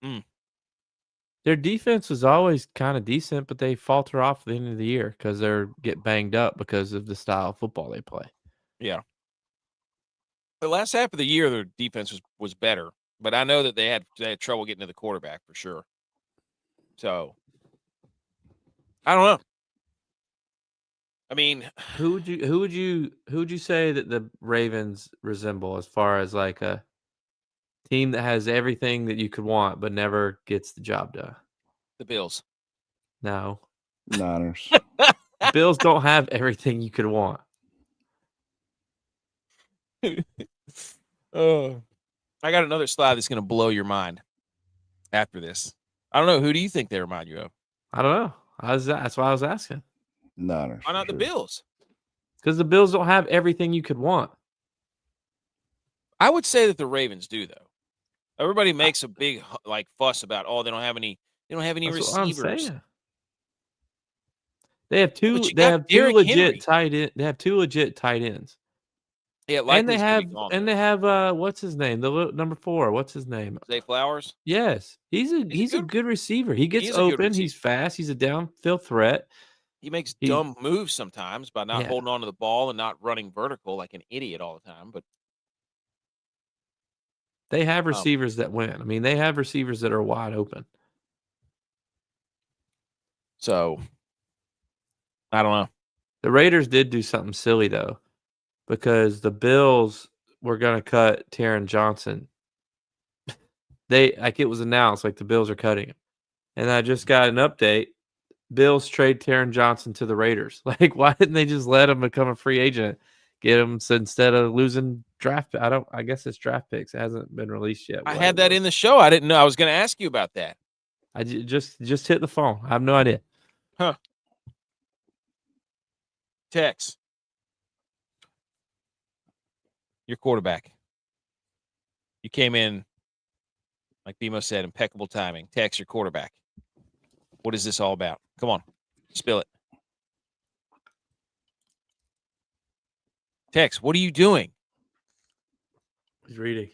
know. Their defense was always kind of decent, but they falter off at the end of the year because they get banged up because of the style of football they play. Yeah. The last half of the year, their defense was better, but I know that they had trouble getting to the quarterback for sure. So I don't know. I mean, who would you say that the Ravens resemble as far as like a team that has everything that you could want but never gets the job done? The Bills. No. Niners. Bills don't have everything you could want. I got another slide that's going to blow your mind after this. I don't know. Who do you think they remind you of? I don't know. That's why I was asking. Niners. Why not the Bills? Because the Bills don't have everything you could want. I would say that the Ravens do, though. Everybody makes a big fuss about they don't have any That's what I'm receivers. saying. They have two. But you They got have two Derrick legit Henry. tight end. They have two legit tight ends. Yeah, And they gone, have what's his name? The number 4. What's his name? Zay Flowers. Yes, he's a good receiver. He gets open. He's fast. He's a downfield threat. He makes dumb moves sometimes by not holding on to the ball and not running vertical like an idiot all the time. But they have receivers that win. I mean, they have receivers that are wide open. So I don't know. The Raiders did do something silly though, because the Bills were going to cut Taron Johnson. It was announced the Bills are cutting him, and I just got an update. Bills trade Taron Johnson to the Raiders. Why didn't they just let him become a free agent? Get him instead of losing draft. I guess it's draft picks. It hasn't been released yet. I had that in the show. I didn't know. I was going to ask you about that. I just hit the phone. I have no idea. Huh. Tex, your quarterback. You came in, like Bimo said, impeccable timing. Tex, your quarterback. What is this all about? Come on, spill it. Tex, what are you doing? He's reading.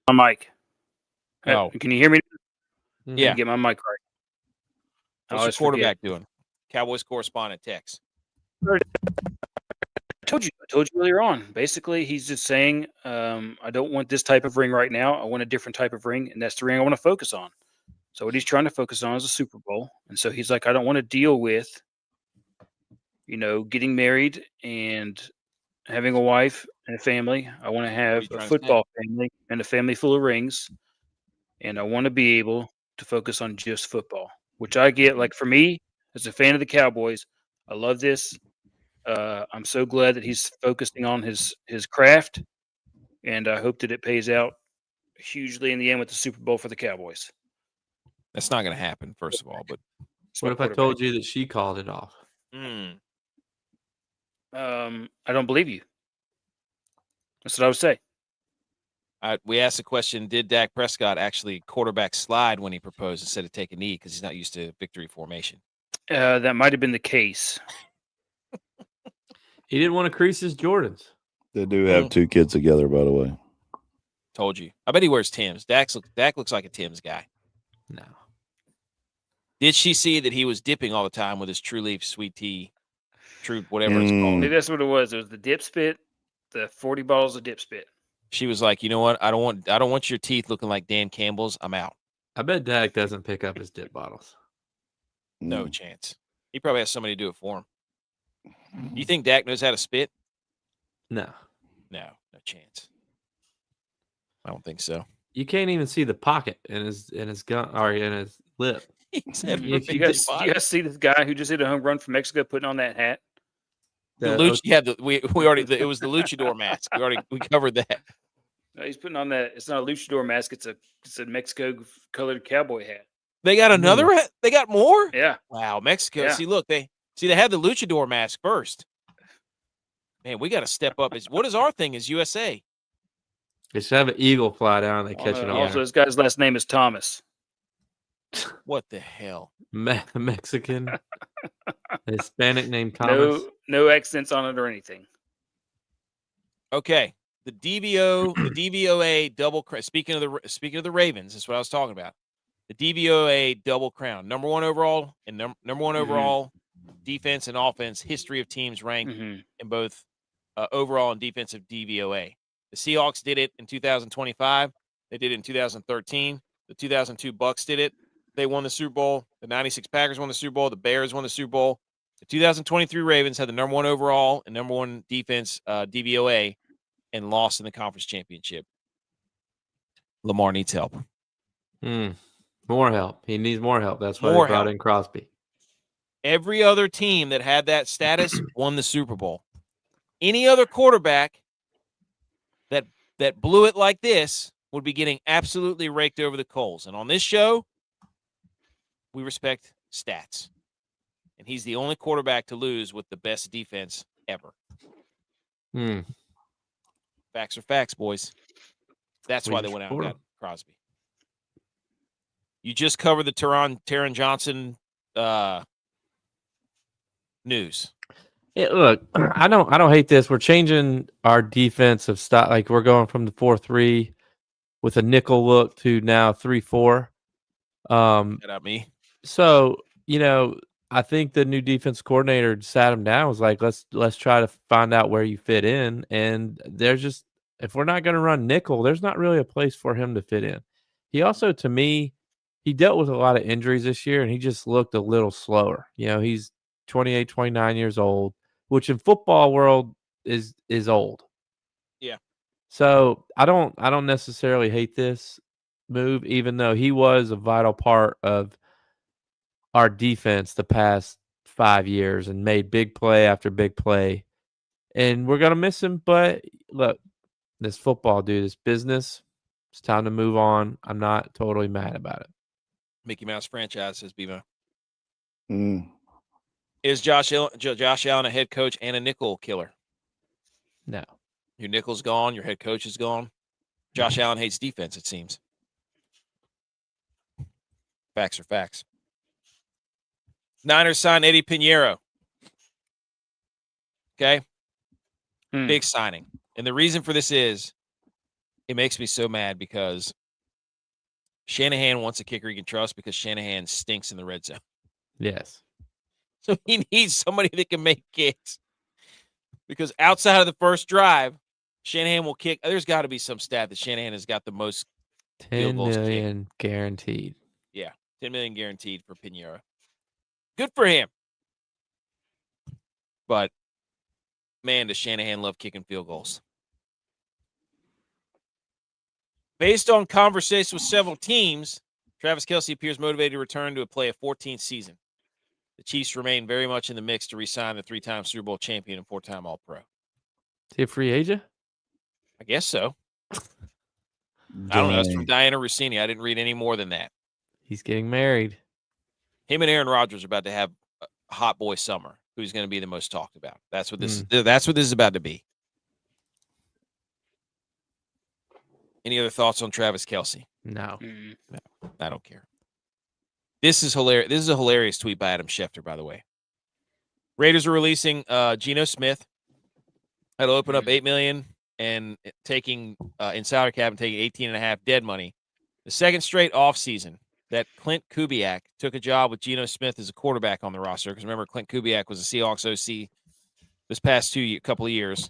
My mic. Oh, can you hear me? Yeah. Get my mic right. What's your quarterback doing? Cowboys correspondent Tex. I told you earlier on. Basically, he's just saying, I don't want this type of ring right now. I want a different type of ring, and that's the ring I want to focus on. So what he's trying to focus on is a Super Bowl. And so he's like, I don't want to deal with, getting married and having a wife and a family. I want to have a football family and a family full of rings. And I want to be able to focus on just football, which I get. Like for me, as a fan of the Cowboys, I love this. I'm so glad that he's focusing on his craft, and I hope that it pays out hugely in the end with the Super Bowl for the Cowboys. That's not going to happen, first of all. But what if I told you that she called it off? I don't believe you. That's what I would say. We asked the question, did Dak Prescott actually quarterback slide when he proposed instead of take a knee because he's not used to victory formation? That might have been the case. He didn't want to crease his Jordans. They do have 2 kids together, by the way. Told you. I bet he wears Tim's. Dak looks like a Tim's guy. No. Did she see that he was dipping all the time with his True Leaf sweet tea, True whatever it's called? Maybe that's what it was. It was the dip spit, the 40 bottles of dip spit. She was like, you know what? I don't want your teeth looking like Dan Campbell's. I'm out. I bet Dak doesn't pick up his dip bottles. No chance. He probably has somebody to do it for him. You think Dak knows how to spit? No. No chance. I don't think so. You can't even see the pocket in his gun or in his lip. You guys see this guy who just hit a home run from Mexico putting on that hat? We already it was the luchador mask. We covered that. No, he's putting on that. It's not a luchador mask. It's a Mexico colored cowboy hat. They got another. They got more. Yeah. Wow, Mexico. Yeah. See, look, they had the luchador mask first. Man, we got to step up. What is our thing? Is USA? They should have an eagle fly down and they catch it. Also, this guy's last name is Thomas. What the hell? Mexican, Hispanic named Thomas. No accents on it or anything. Okay, the DVOA double crown. Speaking of the Ravens, that's what I was talking about. The DVOA double crown, number 1 overall and number 1 overall defense and offense history of teams ranked in both overall and defensive DVOA. The Seahawks did it in 2025. They did it in 2013. The 2002 Bucks did it. They won the Super Bowl. The 96 Packers won the Super Bowl. The Bears won the Super Bowl. The 2023 Ravens had the number 1 overall and number 1 defense DVOA and lost in the conference championship. Lamar needs help. More help. He needs more help. That's why they brought in Crosby. Every other team that had that status won the Super Bowl. Any other quarterback that blew it like this would be getting absolutely raked over the coals. And on this show, we respect stats. and he's the only quarterback to lose with the best defense ever. Facts are facts, boys. That's why they went out and got Crosby. You just covered the Taron Johnson news. Yeah, look, I don't hate this. We're changing our defensive style. Like we're going from the 4-3 with a nickel look to now 3-4. Not me. So, I think the new defense coordinator sat him down, was like, let's try to find out where you fit in. And there's just, if we're not going to run nickel, there's not really a place for him to fit in. He also, to me, he dealt with a lot of injuries this year, and he just looked a little slower. He's 28, 29 years old, which in football world is old. Yeah. So I don't necessarily hate this move, even though he was a vital part of our defense the past 5 years and made big play after big play. And we're going to miss him. But look, this football, dude, this business, it's time to move on. I'm not totally mad about it. Mickey Mouse franchise, says Bimo. Mm. Is Josh Allen a head coach and a nickel killer? No. Your nickel's gone. Your head coach is gone. Josh Allen hates defense, it seems. Facts are facts. Niners signed Eddie Pinheiro. Okay? Big signing. And the reason for this is it makes me so mad because Shanahan wants a kicker he can trust because Shanahan stinks in the red zone. Yes. So he needs somebody that can make kicks. Because outside of the first drive, Shanahan will kick. There's got to be some stat that Shanahan has got the most 10 million guaranteed. Yeah, 10 million guaranteed for Pinheiro. Good for him. But, man, does Shanahan love kicking field goals. Based on conversations with several teams, Travis Kelce appears motivated to return to play a 14th season. The Chiefs remain very much in the mix to re-sign the 3-time Super Bowl champion and 4-time All-Pro. Is he a free agent? I guess so. I don't know. It's from Diana Rossini. I didn't read any more than that. He's getting married. Him and Aaron Rodgers are about to have a hot boy summer. Who's going to be the most talked about? That's what this. That's what this is about to be. Any other thoughts on Travis Kelce? No. No, I don't care. This is hilarious. This is a hilarious tweet by Adam Schefter, by the way. Raiders are releasing Geno Smith. That'll open up $8 million and taking in salary cap and taking 18.5 dead money. The second straight offseason that Clint Kubiak took a job with Geno Smith as a quarterback on the roster. Because remember, Clint Kubiak was a Seahawks OC this past couple of years.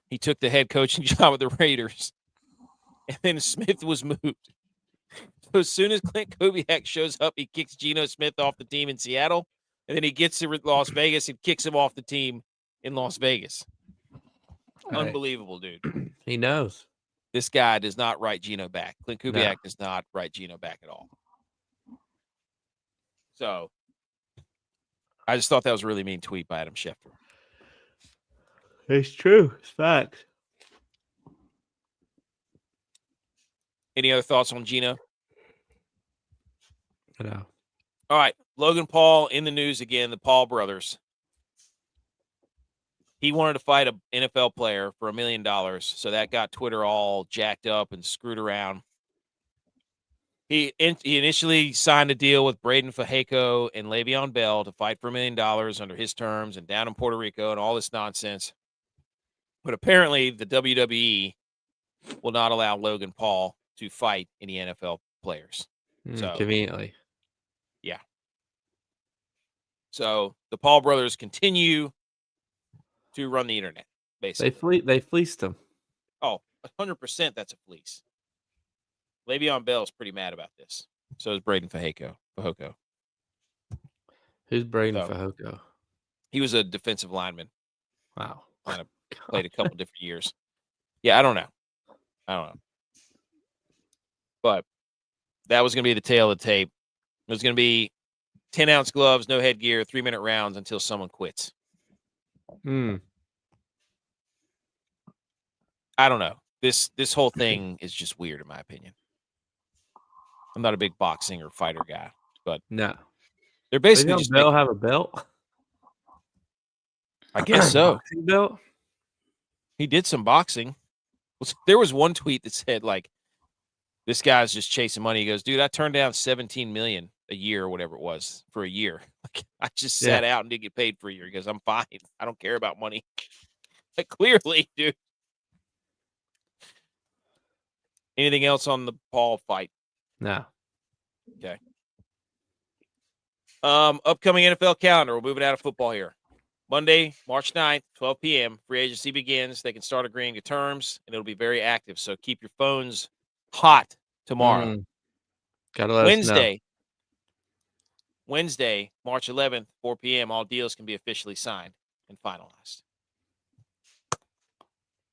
He took the head coaching job with the Raiders. And then Smith was moved. So as soon as Clint Kubiak shows up, he kicks Geno Smith off the team in Seattle. And then he gets to Las Vegas and kicks him off the team in Las Vegas. Right. Unbelievable, dude. He knows. This guy does not write Geno back. Clint Kubiak does not write Geno back at all. So I just thought that was a really mean tweet by Adam Schefter. It's true. It's facts. Any other thoughts on Geno? No. All right. Logan Paul in the news again, the Paul brothers. He wanted to fight an NFL player for $1 million, so that got Twitter all jacked up and screwed around. He initially signed a deal with Braden Fajeko and Le'Veon Bell to fight for $1 million under his terms and down in Puerto Rico and all this nonsense. But apparently the WWE will not allow Logan Paul to fight any NFL players. So, conveniently. Yeah. So the Paul brothers continue to run the internet, basically. They fleeced him. Oh, 100% that's a fleece. Le'Veon Bell is pretty mad about this. So is Braden Fajeko. Who's Braden Fajeko? He was a defensive lineman. Wow. Kind of played a couple different years. Yeah, I don't know. But that was going to be the tail of the tape. It was going to be 10-ounce gloves, no headgear, 3-minute rounds until someone quits. I don't know. This whole thing is just weird, in my opinion. I'm not a big boxing or fighter guy, but no. They're basically Le'Veon just Bell have a belt? I guess so. Boxing belt? He did some boxing. There was one tweet that said, like, this guy's just chasing money. He goes, dude, I turned down $17 million a year or whatever it was for a year. Like, I just sat out and didn't get paid for a year. He goes, I'm fine. I don't care about money. Like, clearly, dude. Anything else on the Paul fight? No. Okay. Upcoming NFL calendar. We're moving out of football here. Monday, March 9th, 12 p.m. Free agency begins. They can start agreeing to terms, and it'll be very active. So keep your phones hot tomorrow. Gotta let us know. Wednesday, March 11th, 4 p.m. All deals can be officially signed and finalized.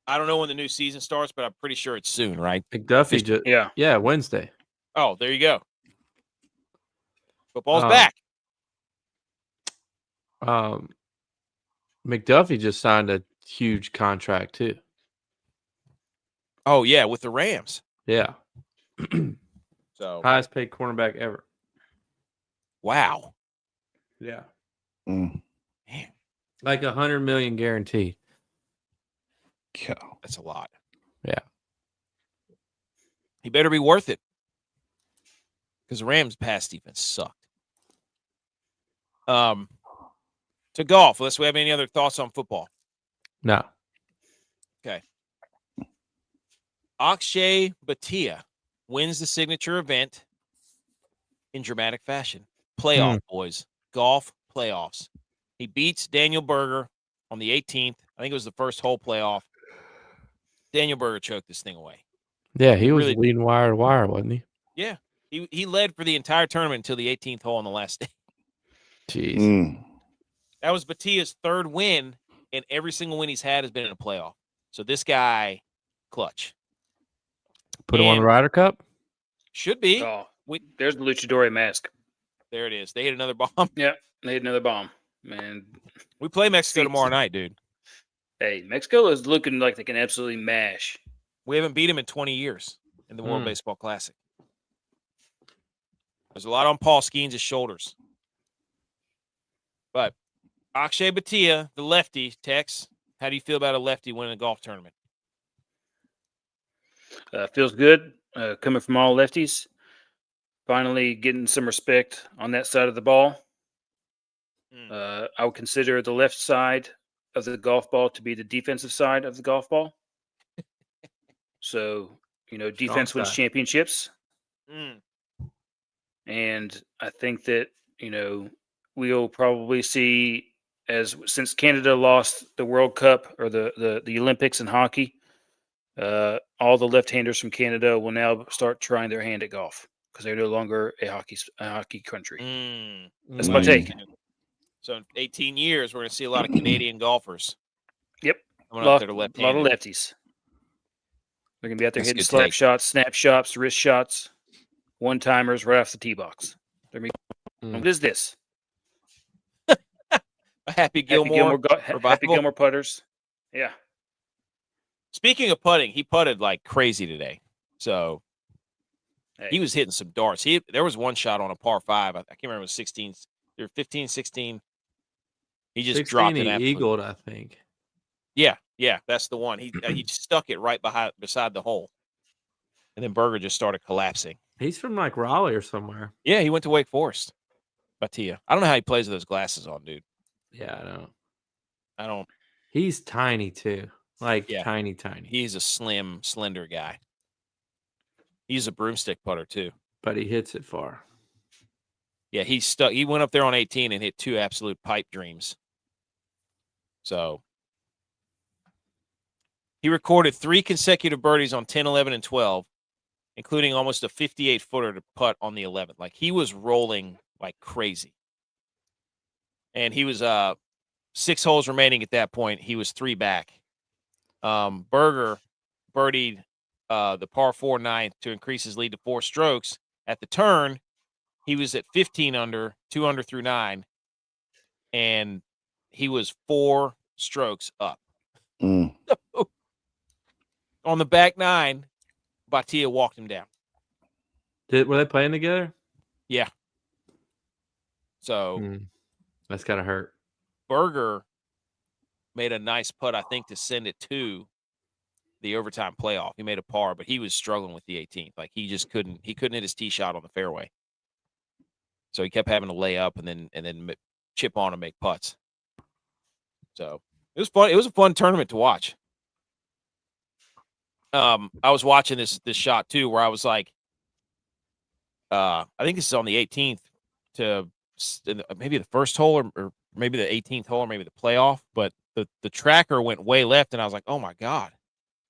I don't know when the new season starts, but I'm pretty sure it's soon, right? McDuffie yeah, Wednesday. Oh, there you go. Football's back. McDuffie just signed a huge contract too. Oh yeah, with the Rams. Yeah. So highest paid cornerback ever. Wow. Yeah. Man. Like $100 million guaranteed. Yeah. That's a lot. Yeah. He better be worth it. Because the Rams' pass defense sucked. To golf, unless we have any other thoughts on football. No. Okay. Akshay Bhatia wins the signature event in dramatic fashion. Playoff, boys. Golf playoffs. He beats Daniel Berger on the 18th. I think it was the first hole playoff. Daniel Berger choked this thing away. Yeah, he was leading wire to wire, wasn't he? Yeah. He led for the entire tournament until the 18th hole on the last day. Jeez. That was Batia's third win, and every single win he's had has been in a playoff. So this guy, clutch. Put him on the Ryder Cup? Should be. Oh, there's the Luchador mask. There it is. They hit another bomb. Yeah, they hit another bomb. Man, we play Mexico tomorrow night, dude. Hey, Mexico is looking like they can absolutely mash. We haven't beat them in 20 years in the World Baseball Classic. There's a lot on Paul Skeens' shoulders. But Akshay Bhatia, the lefty, Tex, how do you feel about a lefty winning a golf tournament? Feels good. Coming from all lefties. Finally getting some respect on that side of the ball. I would consider the left side of the golf ball to be the defensive side of the golf ball. So, defense wins championships. And I think that, we'll probably see, since Canada lost the World Cup or the Olympics in hockey, all the left-handers from Canada will now start trying their hand at golf because they're no longer a hockey country. That's my take. So in 18 years, we're going to see a lot of Canadian golfers. Yep. A lot of lefties. They're going to be out there hitting slap shots, snap shots, wrist shots, one-timers right off the tee box. What is this? Happy Gilmore putters. Yeah. Speaking of putting, he putted like crazy today. So he was hitting some darts. There was one shot on a par 5. I can't remember, it was 16. There were 15, 16. He just dropped it. Eagled, I think. Yeah, that's the one. He stuck it right beside the hole. And then Berger just started collapsing. He's from like Raleigh or somewhere. Yeah, he went to Wake Forest. Bhatia. I don't know how he plays with those glasses on, dude. Yeah, I don't. He's tiny too. Like tiny. He's a slim, slender guy. He's a broomstick putter too. But he hits it far. Yeah, he went up there on 18 and hit 2 absolute pipe dreams. So he recorded 3 consecutive birdies on 10, 11, and 12, including almost a 58-footer to putt on the 11th. Like, he was rolling like crazy. And he was 6 holes remaining at that point. He was 3 back. Berger birdied the par 4 ninth to increase his lead to 4 strokes. At the turn, he was at 15 under, 2 under through 9, and he was 4 strokes up. On the back 9, Bhatia walked him down. Were they playing together? Yeah. So that's gotta hurt. Berger made a nice putt, I think, to send it to the overtime playoff. He made a par, but he was struggling with the 18th. Like he just couldn't hit his tee shot on the fairway. So he kept having to lay up and then chip on and make putts. So it was fun. It was a fun tournament to watch. I was watching this shot too, where I was like, I think this is on the 18th to maybe the first hole or maybe the 18th hole or maybe the playoff, but the tracker went way left, and I was like, oh my God,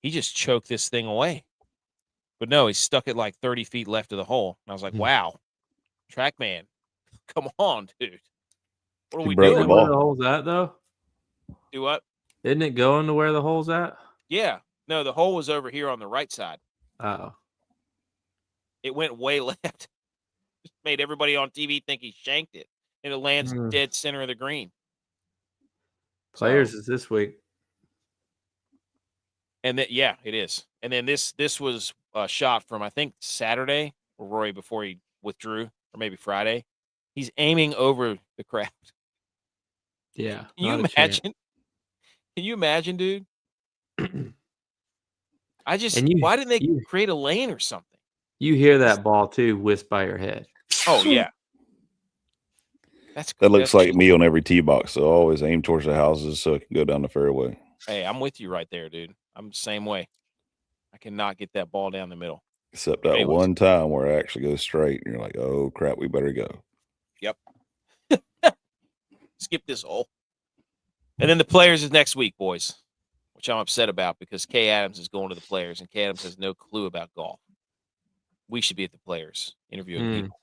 he just choked this thing away. But no, he stuck it like 30 feet left of the hole. And I was like, wow, TrackMan, come on, dude. What are we broke the doing? Where ball. the hole's at, though? Do what? Isn't it going to where the hole's at? Yeah. No, the hole was over here on the right side. Oh. It went way left. Just made everybody on TV think he shanked it. And it lands dead center of the green. Players is this week. And then, yeah, it is. And then this was a shot from, I think, Saturday, or Rory before he withdrew, or maybe Friday. He's aiming over the crowd. Yeah. Can you imagine? Can you imagine, dude? Why didn't they create a lane or something? You hear that ball too whisk by your head. Oh yeah. That looks like me on every tee box. So I always aim towards the houses so it can go down the fairway. Hey, I'm with you right there, dude. I'm the same way. I cannot get that ball down the middle. Except that one time where it actually goes straight and you're like, oh crap, we better go. Yep. Skip this hole. And then the Players is next week, boys, which I'm upset about because Kay Adams is going to the Players and Kay Adams has no clue about golf. We should be at the Players interviewing people.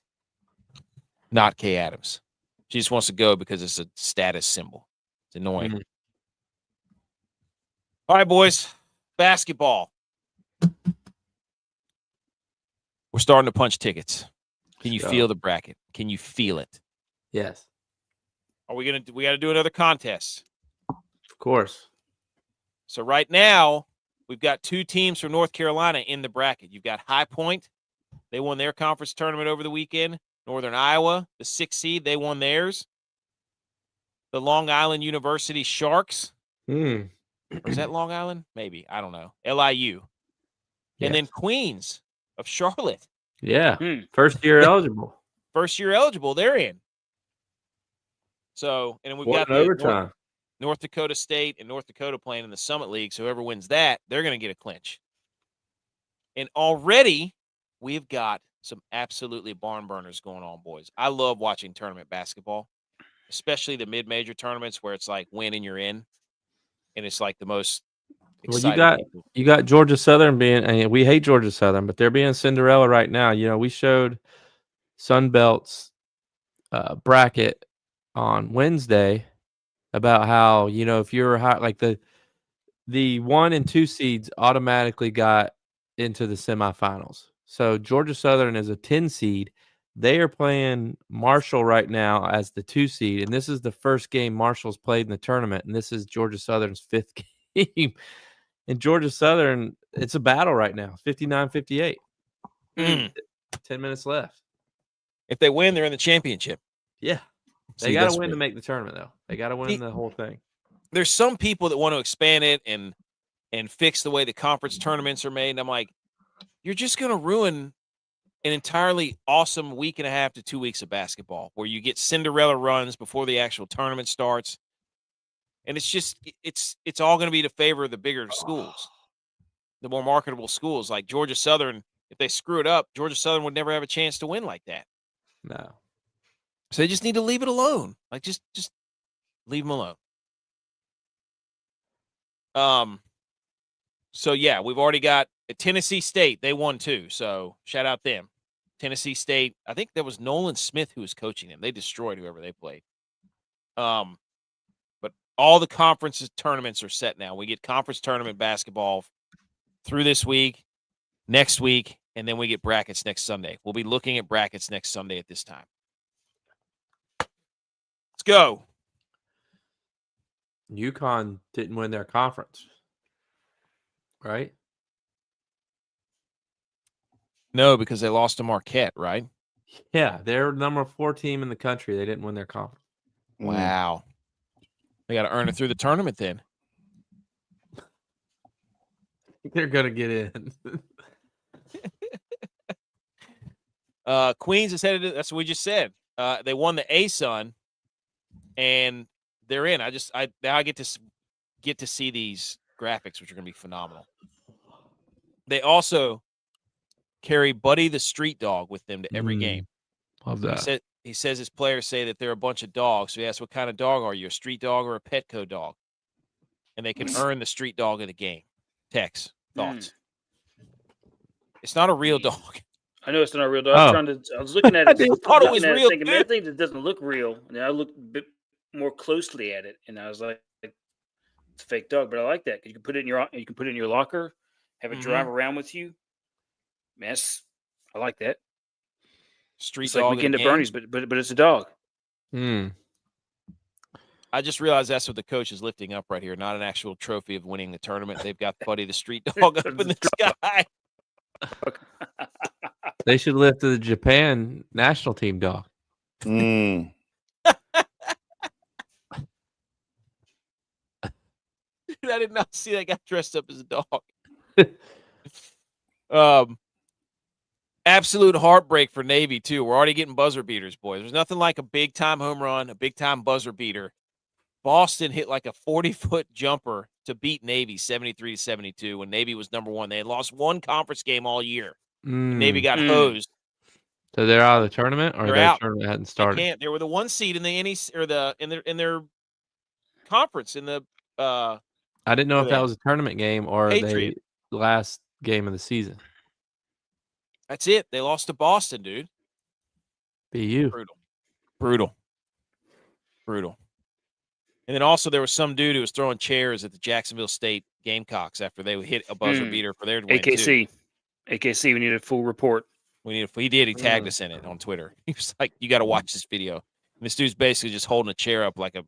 Not Kay Adams. She just wants to go because it's a status symbol. It's annoying. All right, boys. Basketball. We're starting to punch tickets. Can you feel the bracket? Can you feel it? Yes. Are we got to do another contest? Of course. So right now, we've got two teams from North Carolina in the bracket. You've got High Point. They won their conference tournament over the weekend. Northern Iowa, the 6th seed, they won theirs. The Long Island University Sharks. Or is that Long Island? Maybe. I don't know. LIU. Yes. And then Queens of Charlotte. Yeah. First year eligible. First year eligible. They're in. So, and we've got overtime. North Dakota State and North Dakota playing in the Summit League. So whoever wins that, they're going to get a clinch. And already we've got some absolutely barn burners going on, boys. I love watching tournament basketball, especially the mid-major tournaments where it's like win and you're in. And it's like the most exciting. Well, you got Georgia Southern being, and we hate Georgia Southern, but they're being Cinderella right now. You know, we showed Sunbelt's bracket on Wednesday about how, you know, if you're high, like the 1 and 2 seeds automatically got into the semifinals. So Georgia Southern is a 10 seed. They are playing Marshall right now as the 2 seed, and this is the first game Marshall's played in the tournament, and this is Georgia Southern's 5th game. And Georgia Southern, it's a battle right now, 59-58. 10 minutes left. If they win, they're in the championship. Yeah. They got to win to make the tournament, though. They got to win the whole thing. There's some people that want to expand it and fix the way the conference tournaments are made, and I'm like, you're just going to ruin an entirely awesome week and a half to 2 weeks of basketball where you get Cinderella runs before the actual tournament starts. And it's just, it's all going to be to favor the bigger schools, the more marketable schools like Georgia Southern. If they screw it up, Georgia Southern would never have a chance to win like that. No. So they just need to leave it alone. Like just leave them alone. So yeah, we've already got Tennessee State. They won too. So shout out them. Tennessee State. I think that was Nolan Smith who was coaching them. They destroyed whoever they played. But all the conference tournaments are set now. We get conference tournament basketball through this week, next week, and then we get brackets next Sunday. We'll be looking at brackets next Sunday at this time. Let's go. UConn didn't win their conference, right? No, because they lost to Marquette, right? Yeah, they're number 4 team in the country. They didn't win their conference. Wow. They got to earn it through the tournament then. They're gonna get in. Queens is headed. That's what we just said. They won the A-Sun, and they're in. Now I get to see these graphics, which are going to be phenomenal. They also carry Buddy the street dog with them to every game. Love that. He says his players say that they're a bunch of dogs. So he asks, "What kind of dog are you? A street dog or a Petco dog?" And they can earn the street dog of the game. Tex, thoughts? It's not a real dog. I know it's not a real dog. I was looking at it. I thought it was real. Thinking, man, I think it doesn't look real. And I looked a bit more closely at it, and I was like, it's a fake dog. But I like that because you can put it in your locker, have it drive around with you. Man, I like that. Street it's dog. Like Weekend at Bernie's, but it's a dog. I just realized that's what the coach is lifting up right here, not an actual trophy of winning the tournament. They've got Buddy the street dog up in the sky. They should lift the Japan national team dog. Dude, I did not see that guy dressed up as a dog. Absolute heartbreak for Navy, too. We're already getting buzzer beaters, boys. There's nothing like a big-time home run, a big-time buzzer beater. Boston hit like a 40-foot jumper to beat Navy 73-72 when Navy was number 1. They had lost one conference game all year. Navy got hosed. So they're out of the tournament, or their tournament hadn't started. They were the 1 seed in the NEC or in their conference in the. I didn't know if that was a tournament game or the last game of the season. That's it. They lost to Boston, dude. BU. Brutal. And then also there was some dude who was throwing chairs at the Jacksonville State Gamecocks after they hit a buzzer beater for their win. AKC, we need a full report. He did. He tagged us in it on Twitter. He was like, "You got to watch this video." And this dude's basically just holding a chair up like a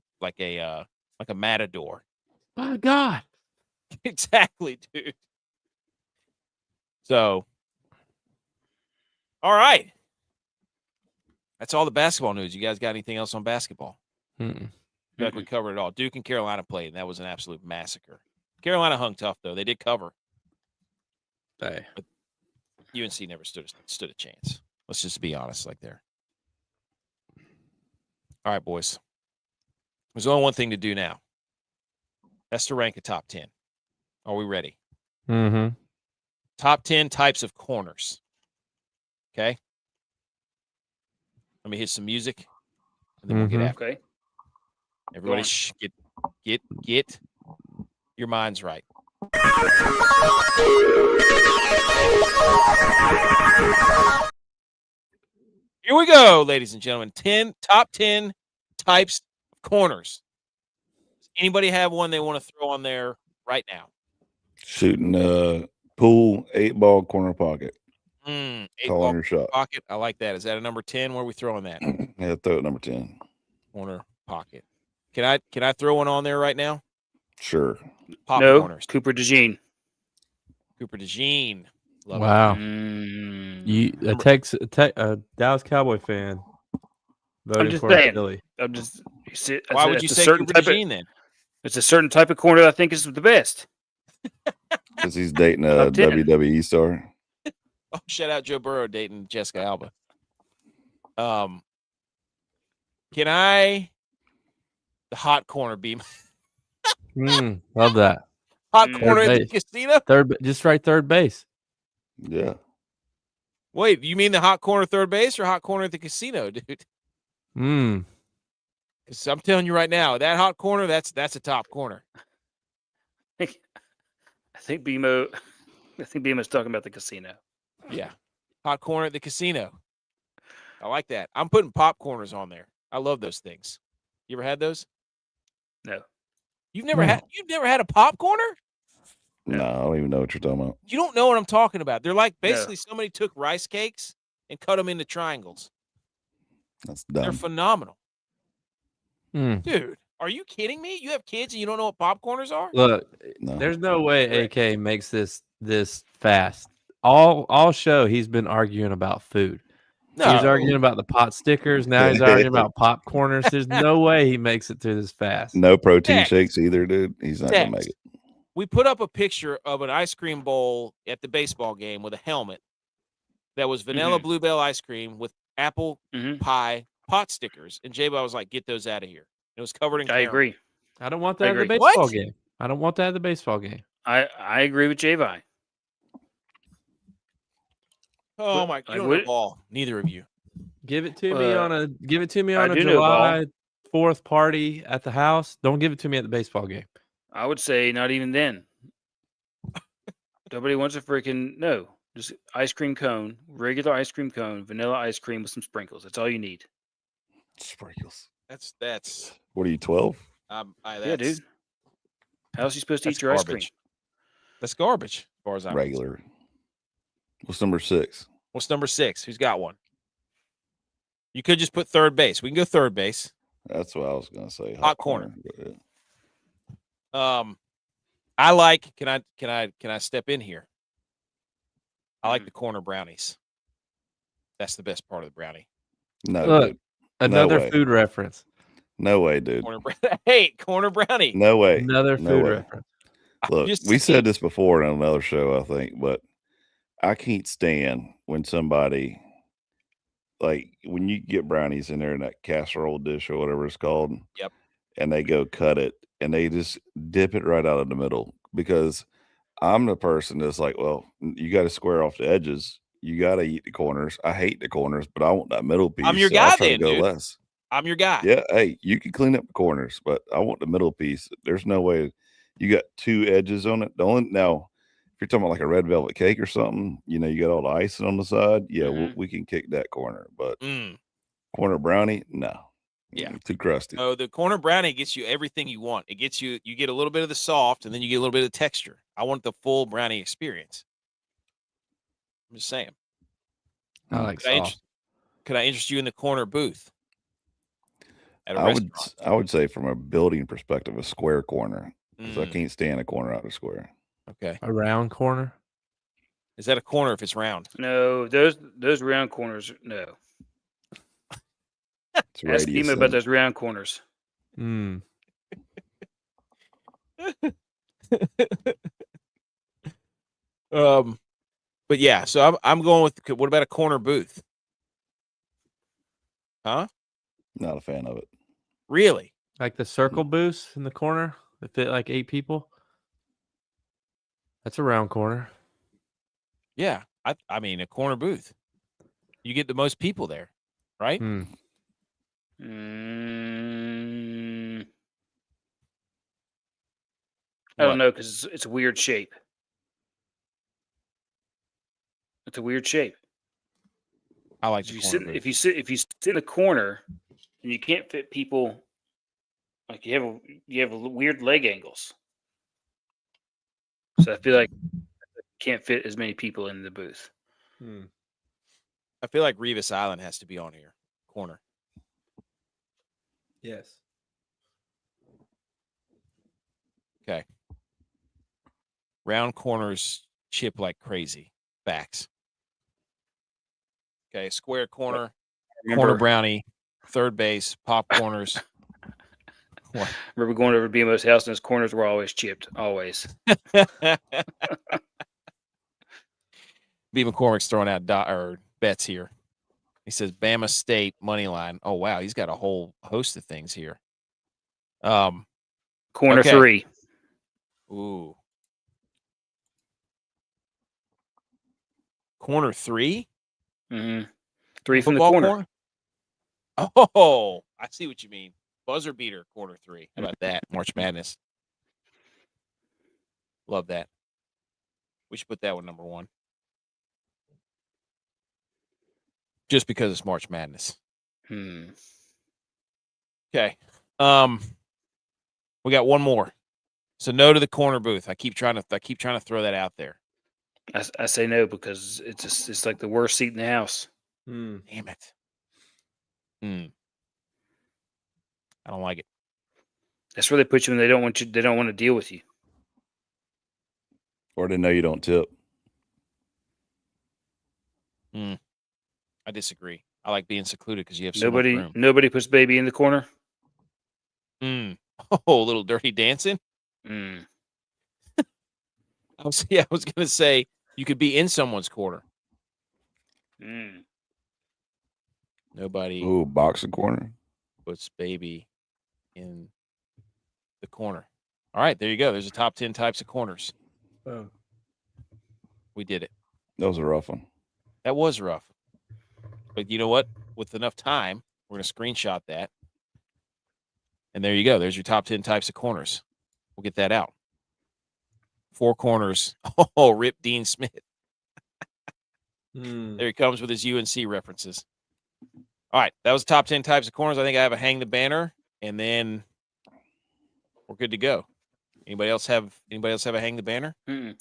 matador. My God. Exactly, dude. So, all right. That's all the basketball news. You guys got anything else on basketball? I feel like we covered it all. Duke and Carolina played, and that was an absolute massacre. Carolina hung tough, though. They did cover. Hey. But UNC never stood a chance. Let's just be honest like there. All right, boys. There's only one thing to do now. That's to rank a top 10. Are we ready? Mm-hmm. Top 10 types of corners. Okay? Let me hit some music, and then we'll get after it. Okay. Everybody get your minds right. Here we go, ladies and gentlemen. Top 10 types of corners. Does anybody have one they want to throw on there right now? Shooting pool, 8-ball corner pocket. 8-ball your shot. Pocket. I like that. Is that a number 10? Where are we throwing that? Yeah, throw it number 10. Corner pocket. Can I throw one on there right now? Sure. Pop no, corners. Cooper DeJean. Love wow. it. A Dallas Cowboy fan voting for Philly. Why would you say Cooper DeJean then? It's a certain type of corner that I think is the best. Because he's dating a WWE star. Oh, shout out Joe Burrow dating Jessica Alba. The hot corner be love that. Hot corner at the casino? Third base. Yeah. Wait, you mean the hot corner third base or hot corner at the casino, dude? Because I'm telling you right now, that hot corner, that's a top corner. I think BMO's talking about the casino. Yeah. Hot corner at the casino. I like that. I'm putting pop corners on there. I love those things. You ever had those? No. You've never had a pop corner? No, I don't even know what you're talking about. You don't know what I'm talking about. They're like basically somebody took rice cakes and cut them into triangles. That's dumb. They're phenomenal. Dude, are you kidding me? You have kids and you don't know what popcorners are? Look, there's no way AK makes this fast. All show he's been arguing about food. No. He was arguing about the pot stickers. Now he's arguing about pop corners. There's no way he makes it through this fast. No protein Next. shakes either, dude. He's not gonna make it. We put up a picture of an ice cream bowl at the baseball game with a helmet that was vanilla bluebell ice cream with apple pie pot stickers. And J-Bo was like, get those out of here. It was covered in caramel. agree. I don't want that at the agree. baseball What? game. I don't want that at the baseball game. I agree with J.Vi. Oh my! You don't know ball. Neither of you. Give it to me on a I do know July 4th party at the house. Don't give it to me at the baseball game. I would say not even then. Nobody wants a freaking just ice cream cone, regular ice cream cone, vanilla ice cream with some sprinkles. That's all you need. Sprinkles. That's. What are you, 12? Yeah, dude. How else are you supposed to eat your ice cream? That's garbage, as far as I'm regular. What's number 6? What's number 6? Who's got one? You could just put third base. We can go third base. That's what I was gonna say. Hot corner. I like. Can I step in here? I like the corner brownies. That's the best part of the brownie. No, look, dude. Another food reference. No way, dude. Corner brownie. No way. Another food reference. Look, we said this before in another show, I think, but I can't stand when somebody, like, when you get brownies in there in that casserole dish or whatever it's called. Yep. And they go cut it and they just dip it right out of the middle, because I'm the person that's like, well, you got to square off the edges. You got to eat the corners. I hate the corners, but I want that middle piece. I'm your so guy I'll try then, to go dude. less. I'm your guy. Yeah. Hey, you can clean up the corners, but I want the middle piece. There's no way you got 2 edges on it. Now, if you're talking about like a red velvet cake or something, you got all the icing on the side. Yeah, we can kick that corner, but corner brownie, no. Yeah, too crusty. Oh, the corner brownie gets you everything you want. It gets you get a little bit of the soft, and then you get a little bit of the texture. I want the full brownie experience. I'm just saying. I like soft. Could I interest you in the corner booth at a I restaurant? I would say from a building perspective, a square corner, because I can't stand a corner out of square. Okay, a round corner. Is that a corner if it's round? No, those round corners. No. Ask Dima about those round corners. But yeah, so I'm going with. What about a corner booth? Huh? Not a fan of it. Really? Like the circle booths in the corner that fit like 8 people. That's a round corner. Yeah, I mean a corner booth. You get the most people there, right? I don't know, because it's a weird shape. It's a weird shape. I like if you sit in the corner and you can't fit people, like you have weird leg angles. So I feel like you can't fit as many people in the booth. I feel like Revis Island has to be on here. Corner. Yes. Okay. Round corners chip like crazy. Facts. Okay, square corner, corner brownie, third base, pop corners. What? Remember going over to BMO's house and his corners were always chipped. Always. B. McCormick's throwing out bets here. He says Bama State money line. Oh wow, he's got a whole host of things here. Corner 3. Ooh. Corner 3? 3 from the corner. Oh, I see what you mean. Buzzer beater, corner 3. How about that? March Madness. Love that. We should put that one number 1. Just because it's March Madness. Okay. We got one more. So no to the corner booth. I keep trying to throw that out there. I say no because it's like the worst seat in the house. Damn it. I don't like it. That's where they put you when they don't want you. They don't want to deal with you. Or they know you don't tip. I disagree. I like being secluded because you have so much room. Nobody puts baby in the corner. Oh, a little dirty dancing. Mm. I was gonna say you could be in someone's corner. Mm. Nobody Ooh, boxing corner. puts baby in the corner. All right, there you go. There's a top 10 types of corners. Oh. We did it. That was a rough one. That was rough. But you know what? With enough time, we're going to screenshot that. And there you go. There's your top 10 types of corners. We'll get that out. 4 corners. Oh, Rip Dean Smith. There he comes with his UNC references. All right, that was top 10 types of corners. I think I have a hang the banner, and then we're good to go. Anybody else have a hang the banner? Mm. I'm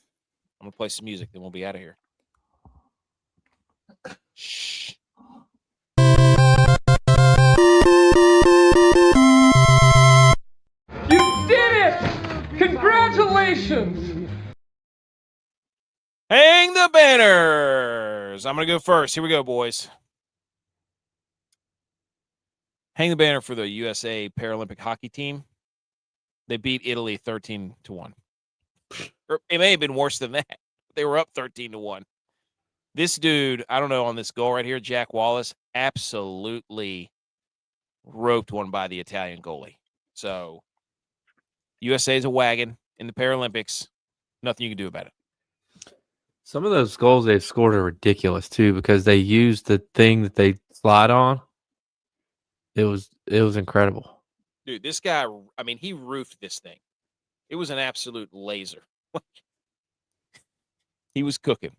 gonna play some music, then we'll be out of here. Shh. You did it! Congratulations! Hang the banners. I'm gonna go first. Here we go, boys. Hang the banner for the USA Paralympic hockey team. They beat Italy 13-1. Or it may have been worse than that. They were up 13-1. This dude, I don't know, on this goal right here, G.U.Y.S, absolutely roped one by the Italian goalie. So USA is a wagon in the Paralympics. Nothing you can do about it. Some of those goals they've scored are ridiculous too because they used the thing that they slide on. It was incredible. Dude, this guy, I mean, he roofed this thing. It was an absolute laser. He was cooking.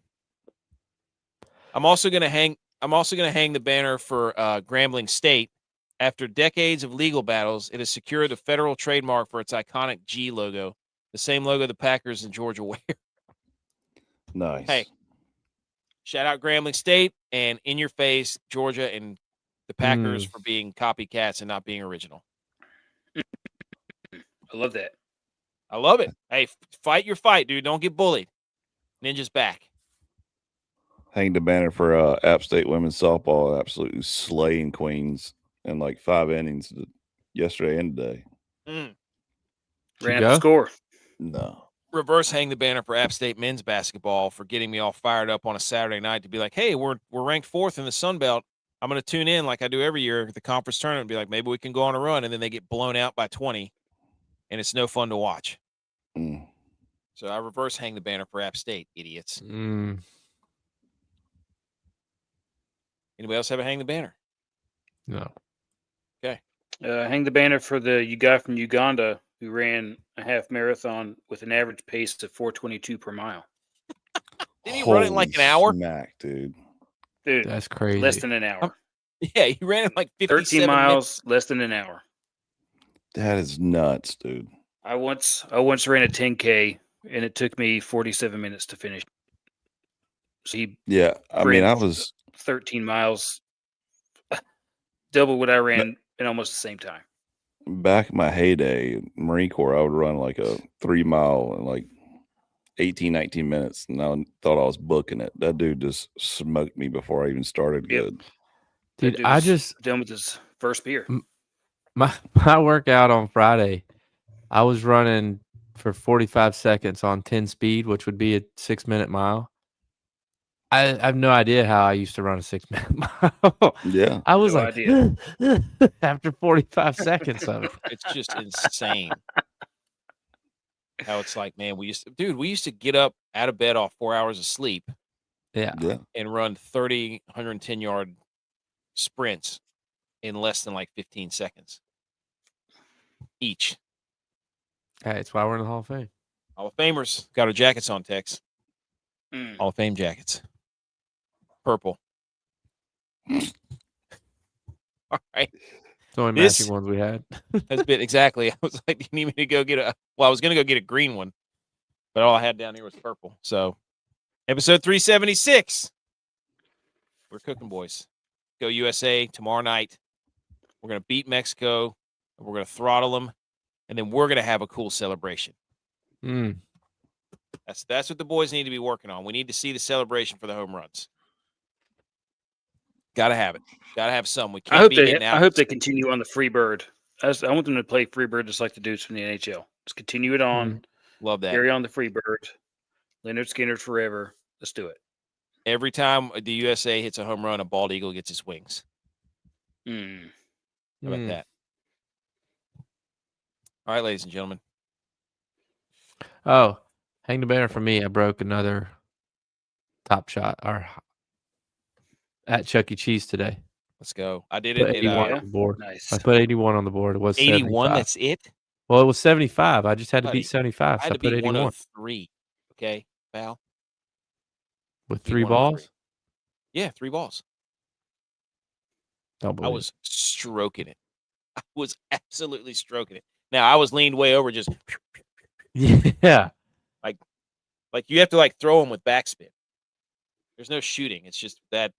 I'm also gonna hang the banner for Grambling State. After decades of legal battles, it has secured the federal trademark for its iconic G logo, the same logo the Packers and Georgia wear. Nice. Hey, shout out Grambling State and in your face, Georgia and the Packers for being copycats and not being original. I love that. I love it. Hey, fight your fight, dude. Don't get bullied. Ninja's back. Hang the banner for App State women's softball, absolutely slaying Queens in like 5 innings yesterday and today. Ran up the score. No. Reverse hang the banner for App State men's basketball for getting me all fired up on a Saturday night to be like, hey, we're ranked 4th in the Sun Belt. I'm going to tune in like I do every year at the conference tournament and be like, maybe we can go on a run. And then they get blown out by 20, and it's no fun to watch. So I reverse hang the banner for App State, idiots. Anybody else have a hang the banner? No. Okay. Hang the banner for the guy from Uganda who ran a half marathon with an average pace of 4:22 per mile. Didn't he run it in like an hour? Smack, dude. Dude, That's crazy. less than an hour. Yeah, he ran it like 57 13 miles, minutes. less than an hour. That is nuts, dude. I once ran a 10K and it took me 47 minutes to finish. So I mean, I was 13 miles, double what I ran in almost the same time. Back in my heyday, Marine Corps, I would run like a 3 mile in like 18, 19 minutes. And I thought I was booking it. That dude just smoked me before I even started good. Dude, I just done with his first beer. My workout on Friday, I was running for 45 seconds on 10 speed, which would be a 6-minute mile. I have no idea how I used to run a 6-minute mile. Yeah. I was No like, idea. after 45 seconds of it. It's just insane. How it's like, man, we used to get up out of bed off 4 hours of sleep. Yeah. And run 30, 110-yard sprints in less than like 15 seconds each. Hey, that's why we're in the Hall of Fame. Hall of Famers got our jackets on, Tex. Hall of Fame jackets. Purple. All right. It's the only matching ones we had. Has been exactly. I was like, you need me to go get I was going to go get a green one, but all I had down here was purple. So, episode 376. We're cooking, boys. Go USA tomorrow night. We're going to beat Mexico, and we're going to throttle them, and then we're going to have a cool celebration. That's what the boys need to be working on. We need to see the celebration for the home runs. Gotta have it. Gotta have some. We I can't hope be they. getting out. I hope they continue on the Freebird. I want them to play Freebird just like the dudes from the NHL. Just continue it on. Love that. Carry on the Freebird. Leonard Skinner forever. Let's do it. Every time the USA hits a home run, a bald eagle gets his wings. Mm. How about that? All right, ladies and gentlemen. Oh, hang the banner for me. I broke another Top Shot or at Chuck E. Cheese today. Let's go. I did Put it. 81 on the board. Nice. I put 81 on the board. It was 81. 75. That's it. Well, it was 75. I just had to Buddy, beat 75. I So had I to put beat 81 103. Okay, Val. with Beat 3 103. balls. Yeah, 3 balls. Don't I believe. was stroking it. I was absolutely stroking it. Now I was leaned way over, just Yeah. like you have to like throw them with backspin. There's no shooting. It's just that.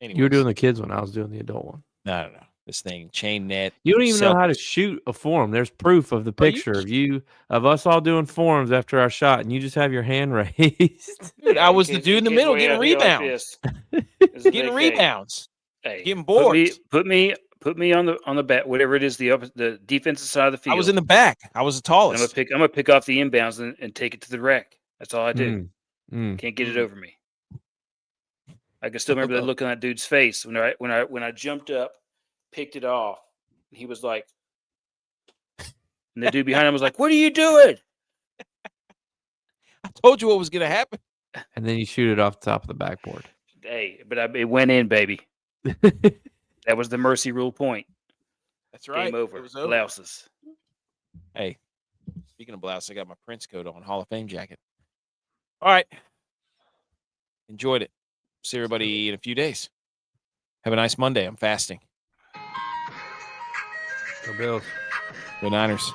Anyways. You were doing the kids one. I was doing the adult one. No. This thing, chain net. You don't even know how to shoot a form. There's proof of the picture of us all doing forms after our shot, and you just have your hand raised. Dude, I was the dude in the middle getting rebounds. Getting rebounds. Hey, getting boards. Put me on the back, whatever it is, the defensive side of the field. I was in the back. I was the tallest. I'm gonna pick off the inbounds and take it to the rack. That's all I do. Can't get it over me. I can still remember the look on that dude's face when I jumped up, picked it off. And he was like, and the dude behind him was like, "What are you doing?" I told you what was gonna happen. And then you shoot it off the top of the backboard. Hey, but it went in, baby. That was the mercy rule point. That's right. Game over. It was over. Blouses. Hey, speaking of blouse, I got my Prince coat on, Hall of Fame jacket. All right. Enjoyed it. See everybody in a few days. Have a nice Monday. I'm fasting. Go Bills. Go Niners.